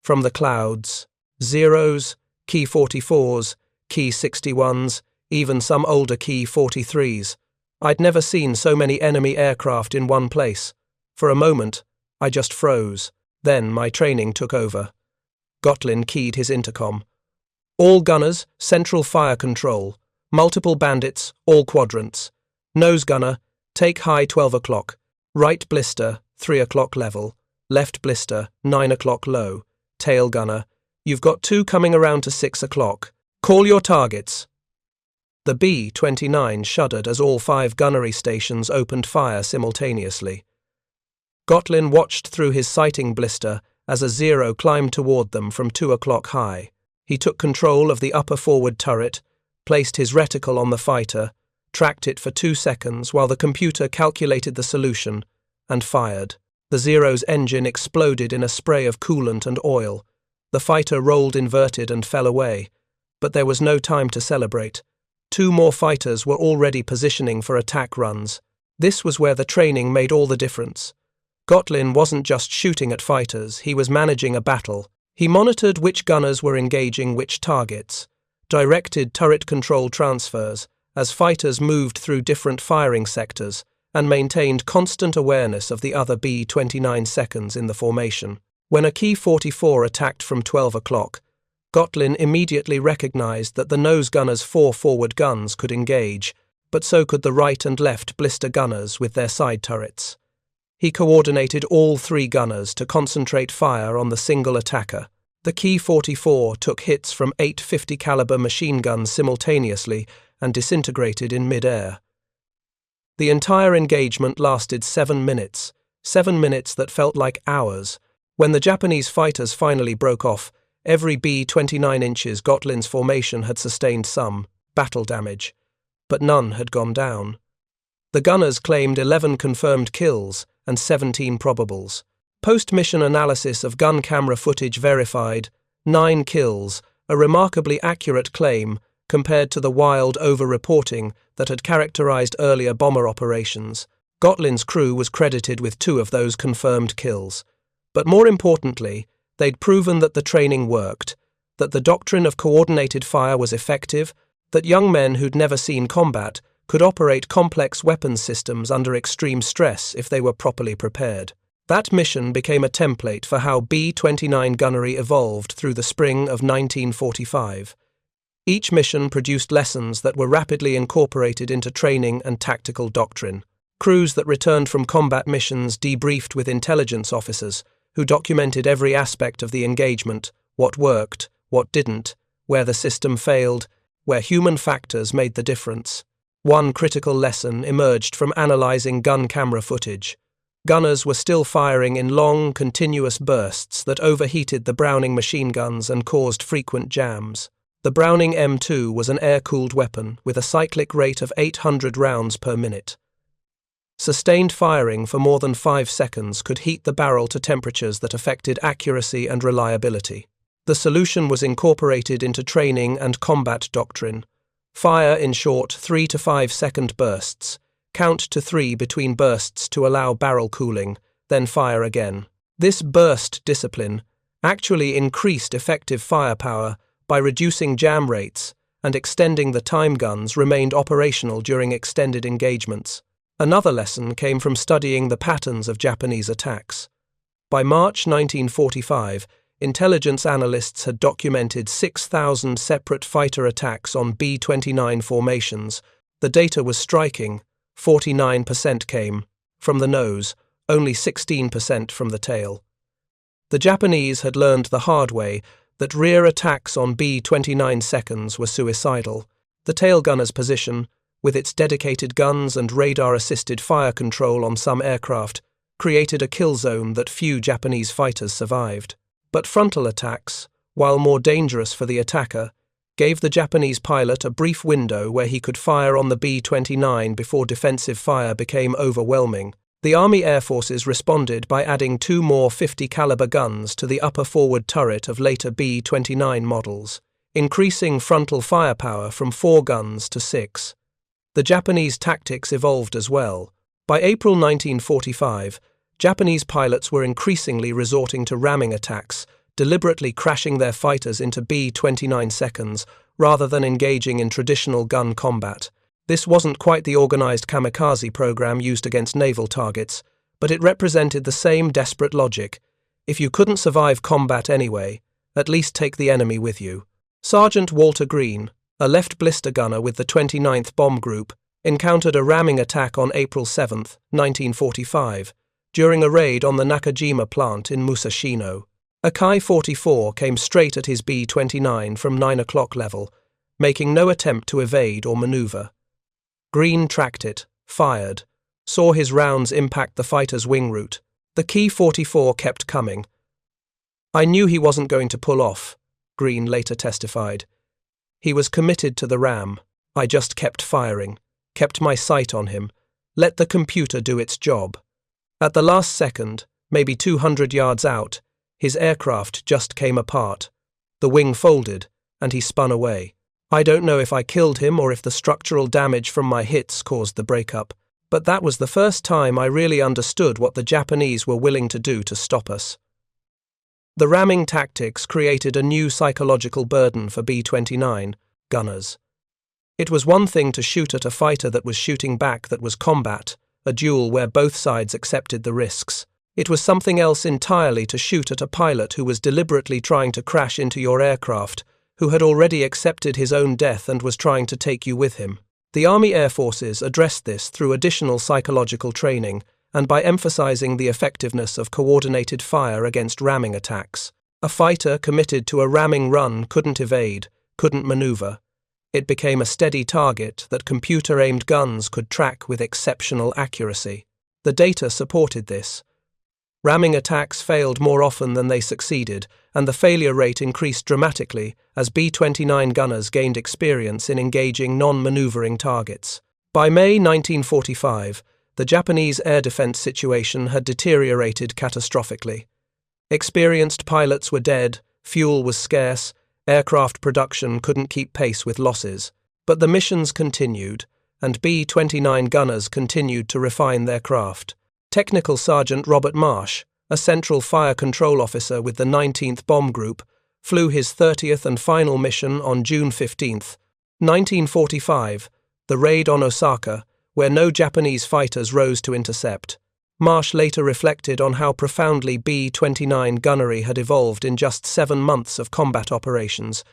from the clouds, Zeros, Key 44s, Key 61s, even some older Key 43s. I'd never seen so many enemy aircraft in one place. For a moment, I just froze. Then my training took over. Gotlin keyed his intercom. All gunners, central fire control. Multiple bandits, all quadrants. Nose gunner, take high 12 o'clock. Right blister, 3 o'clock level. Left blister, 9 o'clock low. Tail gunner, you've got 2 coming around to 6 o'clock. Call your targets. The B-29 shuddered as all 5 gunnery stations opened fire simultaneously. Gotlin watched through his sighting blister as a Zero climbed toward them from 2 o'clock high. He took control of the upper forward turret, placed his reticle on the fighter, tracked it for 2 seconds while the computer calculated the solution, and fired. The Zero's engine exploded in a spray of coolant and oil. The fighter rolled inverted and fell away, but there was no time to celebrate. 2 more fighters were already positioning for attack runs. This was where the training made all the difference. Gotlin wasn't just shooting at fighters, he was managing a battle. He monitored which gunners were engaging which targets, directed turret control transfers as fighters moved through different firing sectors, and maintained constant awareness of the other B-29 seconds in the formation. When a Key 44 attacked from 12 o'clock, Gotlin immediately recognized that the nose gunner's 4 forward guns could engage, but so could the right and left blister gunners with their side turrets. He coordinated all 3 gunners to concentrate fire on the single attacker. The Key 44 took hits from 8 50 caliber machine guns simultaneously and disintegrated in mid-air. The entire engagement lasted 7 minutes, 7 minutes that felt like hours. When the Japanese fighters finally broke off, every B-29 inches Gotlin's formation had sustained some battle damage, but none had gone down. The gunners claimed 11 confirmed kills and 17 probables. Post-mission analysis of gun camera footage verified 9 kills, a remarkably accurate claim compared to the wild over-reporting that had characterized earlier bomber operations. Gotlin's crew was credited with 2 of those confirmed kills. But more importantly, they'd proven that the training worked, that the doctrine of coordinated fire was effective, that young men who'd never seen combat could operate complex weapons systems under extreme stress if they were properly prepared. That mission became a template for how B-29 gunnery evolved through the spring of 1945. Each mission produced lessons that were rapidly incorporated into training and tactical doctrine. Crews that returned from combat missions debriefed with intelligence officers, who documented every aspect of the engagement, what worked, what didn't, where the system failed, where human factors made the difference. One critical lesson emerged from analyzing gun camera footage. Gunners were still firing in long, continuous bursts that overheated the Browning machine guns and caused frequent jams. The Browning M2 was an air-cooled weapon with a cyclic rate of 800 rounds per minute. Sustained firing for more than 5 seconds could heat the barrel to temperatures that affected accuracy and reliability. The solution was incorporated into training and combat doctrine. Fire in short 3 to 5 second bursts. Count to 3 between bursts to allow barrel cooling, then fire again. This burst discipline actually increased effective firepower by reducing jam rates, and extending the time guns remained operational during extended engagements. Another lesson came from studying the patterns of Japanese attacks. By March 1945, intelligence analysts had documented 6,000 separate fighter attacks on B-29 formations. The data was striking. 49% came from the nose, only 16% from the tail. The Japanese had learned the hard way that rear attacks on B-29 seconds were suicidal. The tail gunner's position, with its dedicated guns and radar-assisted fire control on some aircraft, created a kill zone that few Japanese fighters survived. But frontal attacks, while more dangerous for the attacker, gave the Japanese pilot a brief window where he could fire on the B-29 before defensive fire became overwhelming. The Army Air Forces responded by adding 2 more 50-caliber guns to the upper forward turret of later B-29 models, increasing frontal firepower from 4 guns to 6. The Japanese tactics evolved as well. By April 1945, Japanese pilots were increasingly resorting to ramming attacks, deliberately crashing their fighters into B-29 seconds rather than engaging in traditional gun combat. This wasn't quite the organized kamikaze program used against naval targets, but it represented the same desperate logic. If you couldn't survive combat anyway, at least take the enemy with you. Sergeant Walter Green, a left blister gunner with the 29th Bomb Group, encountered a ramming attack on April 7, 1945, during a raid on the Nakajima plant in Musashino. A Kai-44 came straight at his B-29 from 9 o'clock level, making no attempt to evade or maneuver. Green tracked it, fired, saw his rounds impact the fighter's wing root. The Ki-44 kept coming. "I knew he wasn't going to pull off," Green later testified. "He was committed to the ram. I just kept firing, kept my sight on him, let the computer do its job. At the last second, maybe 200 yards out, his aircraft just came apart. The wing folded, and he spun away. I don't know if I killed him or if the structural damage from my hits caused the breakup, but that was the first time I really understood what the Japanese were willing to do to stop us." The ramming tactics created a new psychological burden for B-29 gunners. It was one thing to shoot at a fighter that was shooting back that was combat, a duel where both sides accepted the risks. It was something else entirely to shoot at a pilot who was deliberately trying to crash into your aircraft, who had already accepted his own death and was trying to take you with him. The Army Air Forces addressed this through additional psychological training and by emphasizing the effectiveness of coordinated fire against ramming attacks. A fighter committed to a ramming run couldn't evade, couldn't maneuver. It became a steady target that computer-aimed guns could track with exceptional accuracy. The data supported this. Ramming attacks failed more often than they succeeded, and the failure rate increased dramatically as B-29 gunners gained experience in engaging non-maneuvering targets. By May 1945, the Japanese air defense situation had deteriorated catastrophically. Experienced pilots were dead, fuel was scarce, aircraft production couldn't keep pace with losses. But the missions continued, and B-29 gunners continued to refine their craft. Technical Sergeant Robert Marsh, a Central Fire Control Officer with the 19th Bomb Group, flew his 30th and final mission on June 15, 1945, the raid on Osaka, where no Japanese fighters rose to intercept. Marsh later reflected on how profoundly B-29 gunnery had evolved in just 7 months of combat operations.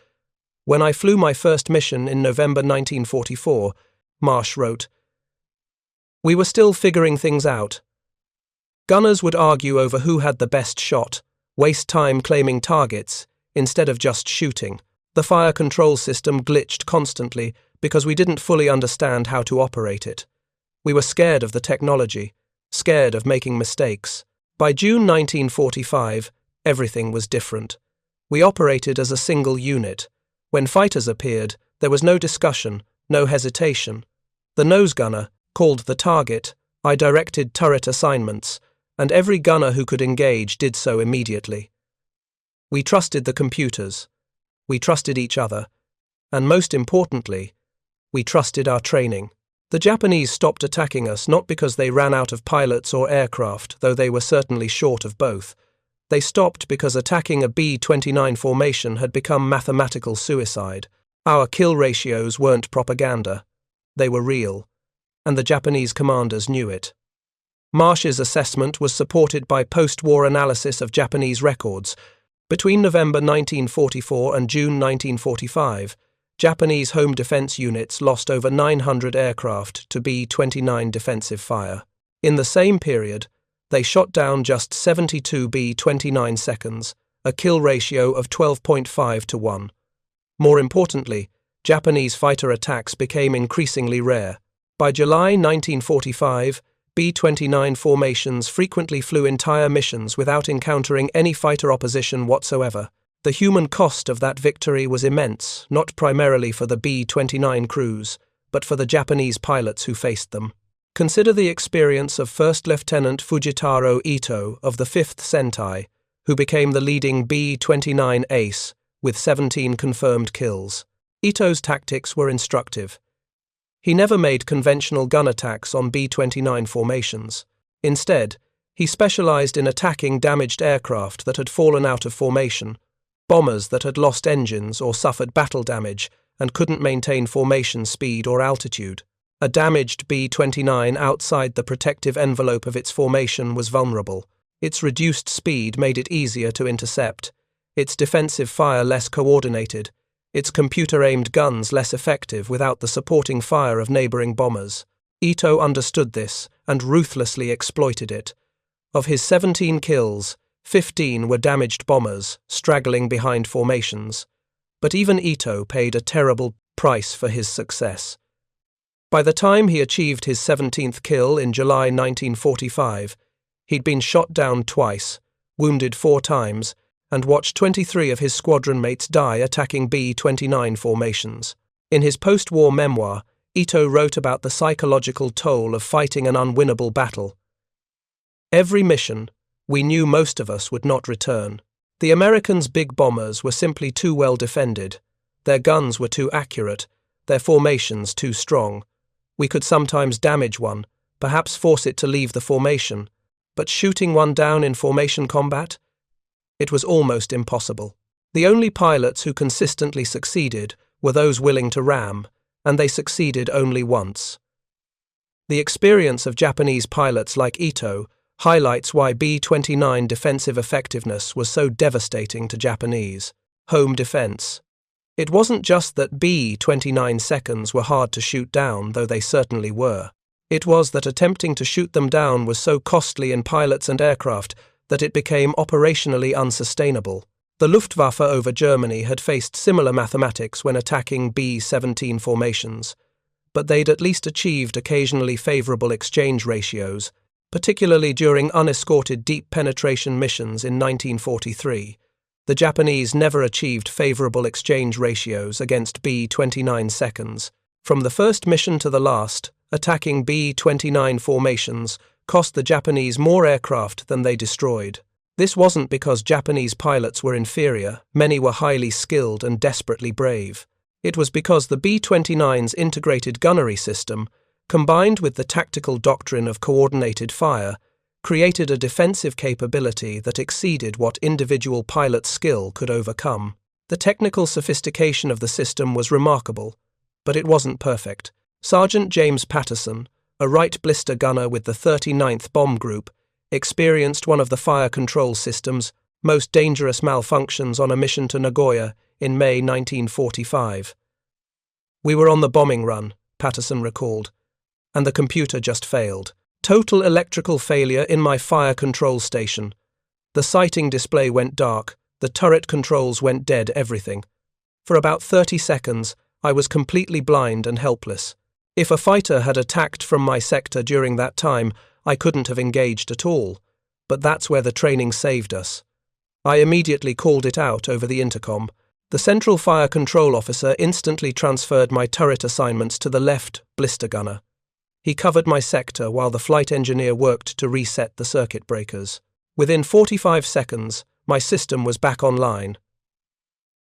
"When I flew my first mission in November 1944, Marsh wrote, "we were still figuring things out. Gunners would argue over who had the best shot, waste time claiming targets, instead of just shooting. The fire control system glitched constantly, because we didn't fully understand how to operate it. We were scared of the technology, scared of making mistakes. By June 1945, everything was different. We operated as a single unit. When fighters appeared, there was no discussion, no hesitation. The nose gunner, called the target, I directed turret assignments, and every gunner who could engage did so immediately. We trusted the computers. We trusted each other. And most importantly, we trusted our training. The Japanese stopped attacking us not because they ran out of pilots or aircraft, though they were certainly short of both. They stopped because attacking a B-29 formation had become mathematical suicide. Our kill ratios weren't propaganda. They were real. And the Japanese commanders knew it. Marsh's assessment was supported by post-war analysis of Japanese records. Between November 1944 and June 1945, Japanese home defense units lost over 900 aircraft to B-29 defensive fire. In the same period, they shot down just 72 B-29 seconds, a kill ratio of 12.5 to 1. More importantly, Japanese fighter attacks became increasingly rare. By July 1945, B-29 formations frequently flew entire missions without encountering any fighter opposition whatsoever. The human cost of that victory was immense, not primarily for the B-29 crews, but for the Japanese pilots who faced them. Consider the experience of First Lieutenant Fujitaro Ito of the 5th Sentai, who became the leading B-29 ace, with 17 confirmed kills. Ito's tactics were instructive. He never made conventional gun attacks on B-29 formations. Instead, he specialized in attacking damaged aircraft that had fallen out of formation, bombers that had lost engines or suffered battle damage and couldn't maintain formation speed or altitude. A damaged B-29 outside the protective envelope of its formation was vulnerable. Its reduced speed made it easier to intercept, its defensive fire less coordinated, its computer-aimed guns less effective without the supporting fire of neighboring bombers. Ito understood this and ruthlessly exploited it. Of his 17 kills, 15 were damaged bombers, straggling behind formations. But even Ito paid a terrible price for his success. By the time he achieved his 17th kill in July 1945, he'd been shot down twice, wounded 4 times, and watched 23 of his squadron mates die attacking B-29 formations. In his post-war memoir, Ito wrote about the psychological toll of fighting an unwinnable battle. Every mission, we knew most of us would not return. The Americans' big bombers were simply too well defended. Their guns were too accurate, their formations too strong. We could sometimes damage one, perhaps force it to leave the formation, but shooting one down in formation combat? It was almost impossible. The only pilots who consistently succeeded were those willing to ram, and they succeeded only once. The experience of Japanese pilots like Ito highlights why B-29 defensive effectiveness was so devastating to Japanese home defense. It wasn't just that B-29 seconds were hard to shoot down, though they certainly were. It was that attempting to shoot them down was so costly in pilots and aircraft that it became operationally unsustainable. The Luftwaffe over Germany had faced similar mathematics when attacking B-17 formations, but they'd at least achieved occasionally favorable exchange ratios, particularly during unescorted deep penetration missions in 1943. The Japanese never achieved favorable exchange ratios against B-29 seconds. From the first mission to the last, attacking B-29 formations cost the Japanese more aircraft than they destroyed. This wasn't because Japanese pilots were inferior, many were highly skilled and desperately brave. It was because the B-29's integrated gunnery system, combined with the tactical doctrine of coordinated fire, created a defensive capability that exceeded what individual pilot skill could overcome. The technical sophistication of the system was remarkable, but it wasn't perfect. Sergeant James Patterson, a right blister gunner with the 39th Bomb Group, experienced one of the fire control system's most dangerous malfunctions on a mission to Nagoya in May 1945. "We were on the bombing run," Patterson recalled, "and the computer just failed. Total electrical failure in my fire control station. The sighting display went dark, the turret controls went dead, everything. For about 30 seconds, I was completely blind and helpless. If a fighter had attacked from my sector during that time, I couldn't have engaged at all. But that's where the training saved us. I immediately called it out over the intercom. The Central Fire Control Officer instantly transferred my turret assignments to the left blister gunner. He covered my sector while the flight engineer worked to reset the circuit breakers. Within 45 seconds, my system was back online.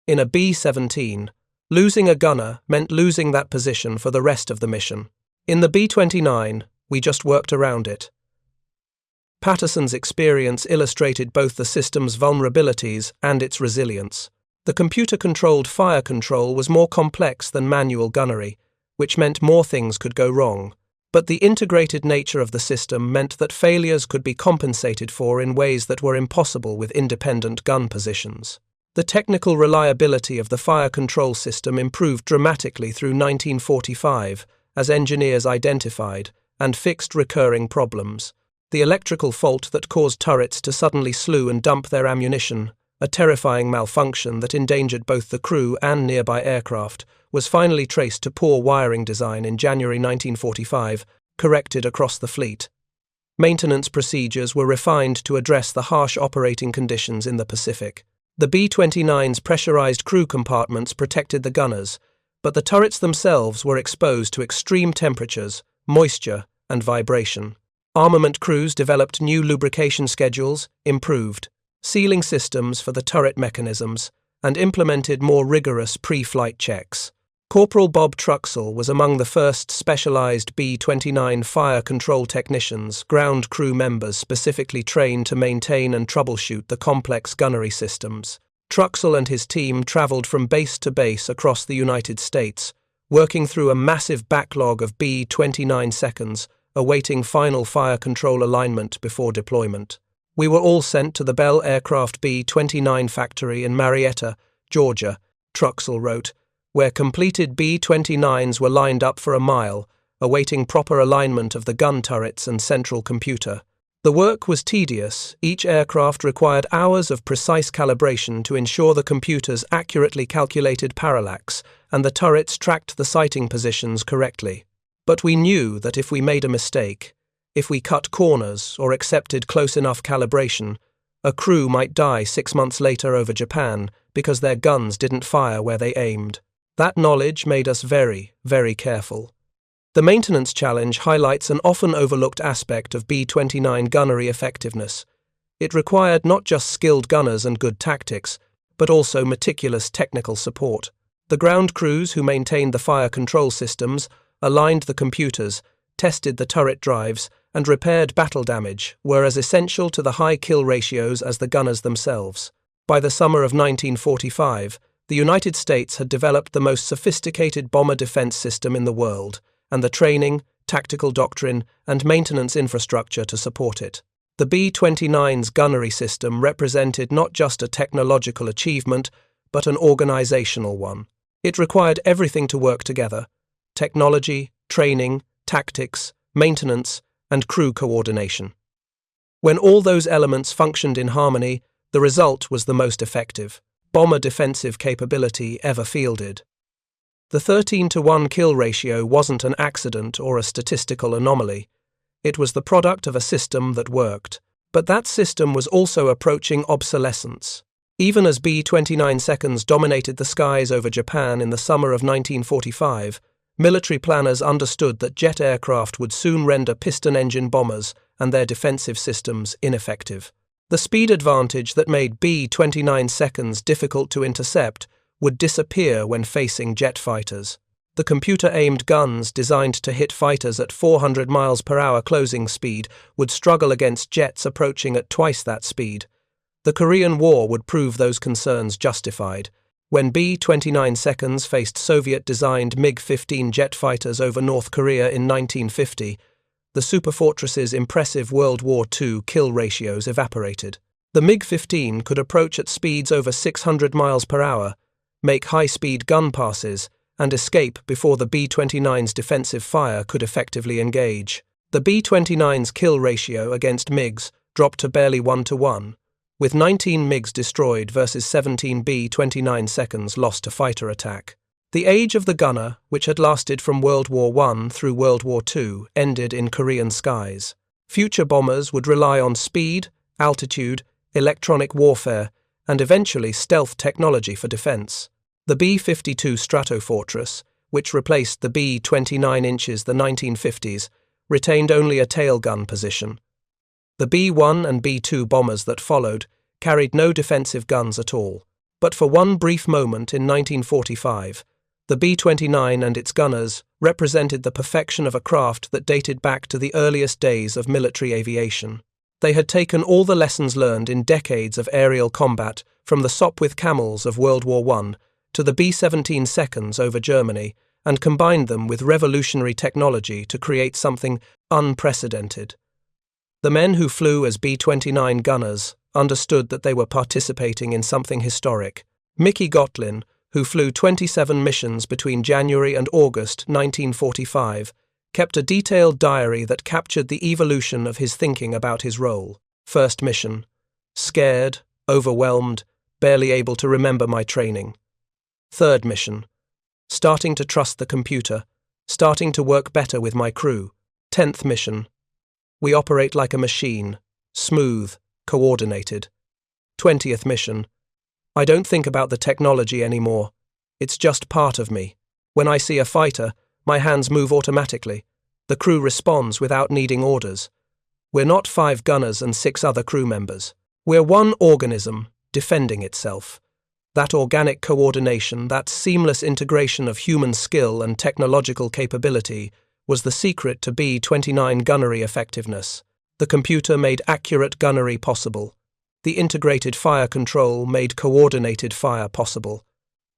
In a B-17, losing a gunner meant losing that position for the rest of the mission. In the B-29, we just worked around it. Patterson's experience illustrated both the system's vulnerabilities and its resilience. The computer-controlled fire control was more complex than manual gunnery, which meant more things could go wrong. But the integrated nature of the system meant that failures could be compensated for in ways that were impossible with independent gun positions. The technical reliability of the fire control system improved dramatically through 1945, as engineers identified and fixed recurring problems. The electrical fault that caused turrets to suddenly slew and dump their ammunition, a terrifying malfunction that endangered both the crew and nearby aircraft, was finally traced to poor wiring design in January 1945, corrected across the fleet. Maintenance procedures were refined to address the harsh operating conditions in the Pacific. The B-29's pressurized crew compartments protected the gunners, but the turrets themselves were exposed to extreme temperatures, moisture, and vibration. Armament crews developed new lubrication schedules, improved sealing systems for the turret mechanisms, and implemented more rigorous pre-flight checks. Corporal Bob Truxell was among the first specialized B-29 fire control technicians, ground crew members specifically trained to maintain and troubleshoot the complex gunnery systems. Truxell and his team traveled from base to base across the United States, working through a massive backlog of B-29 seconds, awaiting final fire control alignment before deployment. We were all sent to the Bell Aircraft B-29 factory in Marietta, Georgia, Truxell wrote, where completed B-29s were lined up for a mile, awaiting proper alignment of the gun turrets and central computer. The work was tedious. Each aircraft required hours of precise calibration to ensure the computers accurately calculated parallax and the turrets tracked the sighting positions correctly. But we knew that if we made a mistake, if we cut corners or accepted close enough calibration, a crew might die 6 months later over Japan because their guns didn't fire where they aimed. That knowledge made us very, very careful. The maintenance challenge highlights an often overlooked aspect of B-29 gunnery effectiveness. It required not just skilled gunners and good tactics, but also meticulous technical support. The ground crews who maintained the fire control systems, aligned the computers, tested the turret drives, and repaired battle damage were as essential to the high kill ratios as the gunners themselves. By the summer of 1945, the United States had developed the most sophisticated bomber defense system in the world, and the training, tactical doctrine, and maintenance infrastructure to support it. The B-29's gunnery system represented not just a technological achievement, but an organizational one. It required everything to work together: technology, training, tactics, maintenance, and crew coordination. When all those elements functioned in harmony, the result was the most effective bomber defensive capability ever fielded. The 13-to-1 kill ratio wasn't an accident or a statistical anomaly. It was the product of a system that worked. But that system was also approaching obsolescence. Even as B-29 seconds dominated the skies over Japan in the summer of 1945, military planners understood that jet aircraft would soon render piston-engine bombers and their defensive systems ineffective. The speed advantage that made B-29 seconds difficult to intercept would disappear when facing jet fighters. The computer-aimed guns designed to hit fighters at 400 miles per hour closing speed would struggle against jets approaching at twice that speed. The Korean War would prove those concerns justified. When B-29 seconds faced Soviet-designed MiG-15 jet fighters over North Korea in 1950, the Superfortress's impressive World War II kill ratios evaporated. The MiG-15 could approach at speeds over 600 miles per hour, make high-speed gun passes, and escape before the B-29's defensive fire could effectively engage. The B-29's kill ratio against MiGs dropped to barely 1-to-1, with 19 MiGs destroyed versus 17 B-29 seconds lost to fighter attack. The age of the gunner, which had lasted from World War I through World War II, ended in Korean skies. Future bombers would rely on speed, altitude, electronic warfare, and eventually stealth technology for defense. The B-52 Superfortress, which replaced the B-29 inches the 1950s, retained only a tail gun position. The B-1 and B-2 bombers that followed carried no defensive guns at all. But for one brief moment in 1945, the B-29 and its gunners represented the perfection of a craft that dated back to the earliest days of military aviation. They had taken all the lessons learned in decades of aerial combat from the Sopwith Camels of World War I to the B-17 seconds over Germany and combined them with revolutionary technology to create something unprecedented. The men who flew as B-29 gunners understood that they were participating in something historic. Mickey Gotlin, who flew 27 missions between January and August 1945, kept a detailed diary that captured the evolution of his thinking about his role. First mission: scared, overwhelmed, barely able to remember my training. Third mission: starting to trust the computer, starting to work better with my crew. 10th mission: we operate like a machine, smooth, coordinated. 20th mission: I don't think about the technology anymore. It's just part of me. When I see a fighter, my hands move automatically. The crew responds without needing orders. We're not 5 gunners and 6 other crew members. We're one organism, defending itself. That organic coordination, that seamless integration of human skill and technological capability was the secret to B-29 gunnery effectiveness. The computer made accurate gunnery possible. The integrated fire control made coordinated fire possible.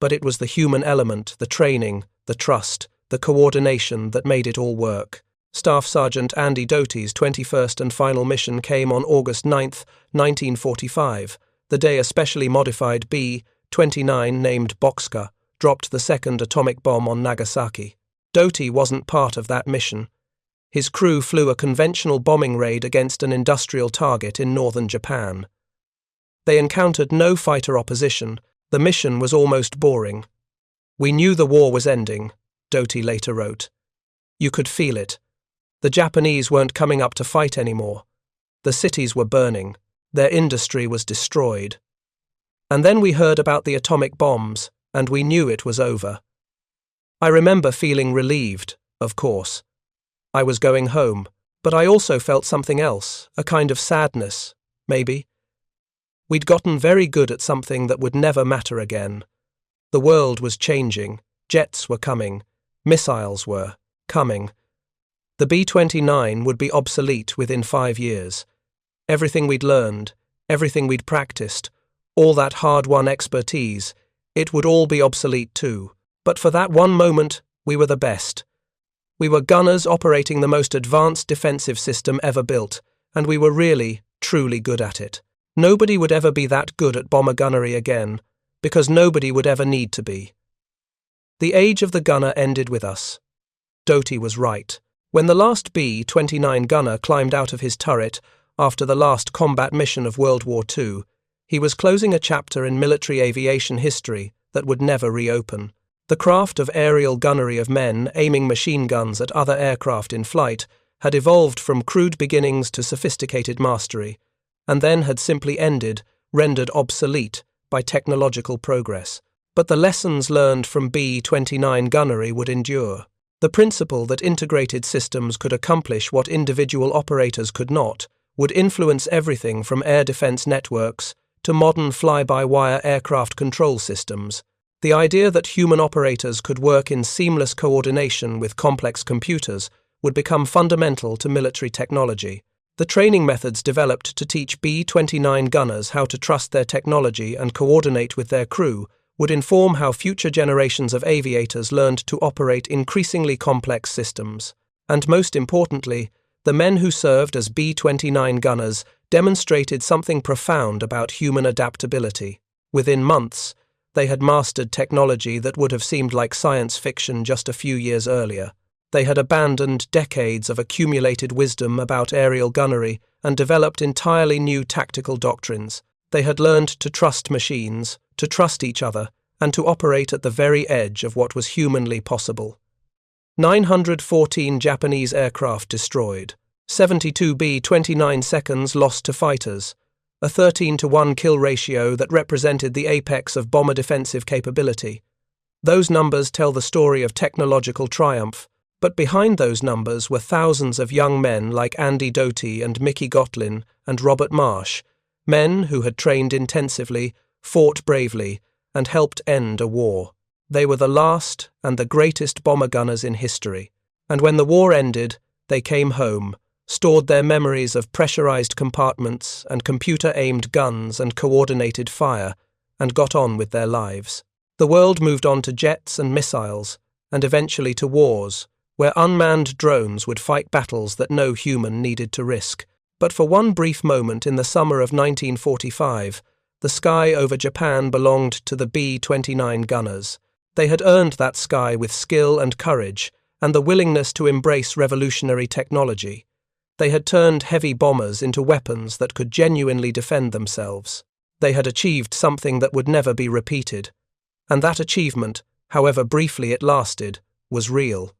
But it was the human element, the training, the trust, the coordination that made it all work. Staff Sergeant Andy Doty's 21st and final mission came on August 9, 1945, the day a specially modified B-29 named Boxcar dropped the second atomic bomb on Nagasaki. Doty wasn't part of that mission. His crew flew a conventional bombing raid against an industrial target in northern Japan. They encountered no fighter opposition. The mission was almost boring. We knew the war was ending, Doty later wrote. You could feel it. The Japanese weren't coming up to fight anymore. The cities were burning. Their industry was destroyed. And then we heard about the atomic bombs, and we knew it was over. I remember feeling relieved, of course. I was going home, but I also felt something else, a kind of sadness, maybe. We'd gotten very good at something that would never matter again. The world was changing, jets were coming, missiles were coming. The B-29 would be obsolete within 5 years. Everything we'd learned, everything we'd practiced, all that hard-won expertise, it would all be obsolete too. But for that one moment, we were the best. We were gunners operating the most advanced defensive system ever built, and we were really, truly good at it. Nobody would ever be that good at bomber gunnery again, because nobody would ever need to be. The age of the gunner ended with us. Doty was right. When the last B-29 gunner climbed out of his turret after the last combat mission of World War II, he was closing a chapter in military aviation history that would never reopen. The craft of aerial gunnery of men aiming machine guns at other aircraft in flight had evolved from crude beginnings to sophisticated mastery, and then had simply ended, rendered obsolete by technological progress. But the lessons learned from B-29 gunnery would endure. The principle that integrated systems could accomplish what individual operators could not would influence everything from air defense networks to modern fly-by-wire aircraft control systems. The idea that human operators could work in seamless coordination with complex computers would become fundamental to military technology. The training methods developed to teach B-29 gunners how to trust their technology and coordinate with their crew would inform how future generations of aviators learned to operate increasingly complex systems. And most importantly, the men who served as B-29 gunners demonstrated something profound about human adaptability. Within months, they had mastered technology that would have seemed like science fiction just a few years earlier. They had abandoned decades of accumulated wisdom about aerial gunnery and developed entirely new tactical doctrines. They had learned to trust machines, to trust each other, and to operate at the very edge of what was humanly possible. 914 Japanese aircraft destroyed, 72 B-29 seconds lost to fighters, a 13-to-1 kill ratio that represented the apex of bomber defensive capability. Those numbers tell the story of technological triumph, but behind those numbers were thousands of young men like Andy Doty and Mickey Gotlin and Robert Marsh, men who had trained intensively, fought bravely, and helped end a war. They were the last and the greatest bomber gunners in history, and when the war ended, they came home, stored their memories of pressurized compartments and computer-aimed guns and coordinated fire, and got on with their lives. The world moved on to jets and missiles, and eventually to wars, where unmanned drones would fight battles that no human needed to risk. But for one brief moment in the summer of 1945, the sky over Japan belonged to the B-29 gunners. They had earned that sky with skill and courage, and the willingness to embrace revolutionary technology. They had turned heavy bombers into weapons that could genuinely defend themselves. They had achieved something that would never be repeated. And that achievement, however briefly it lasted, was real.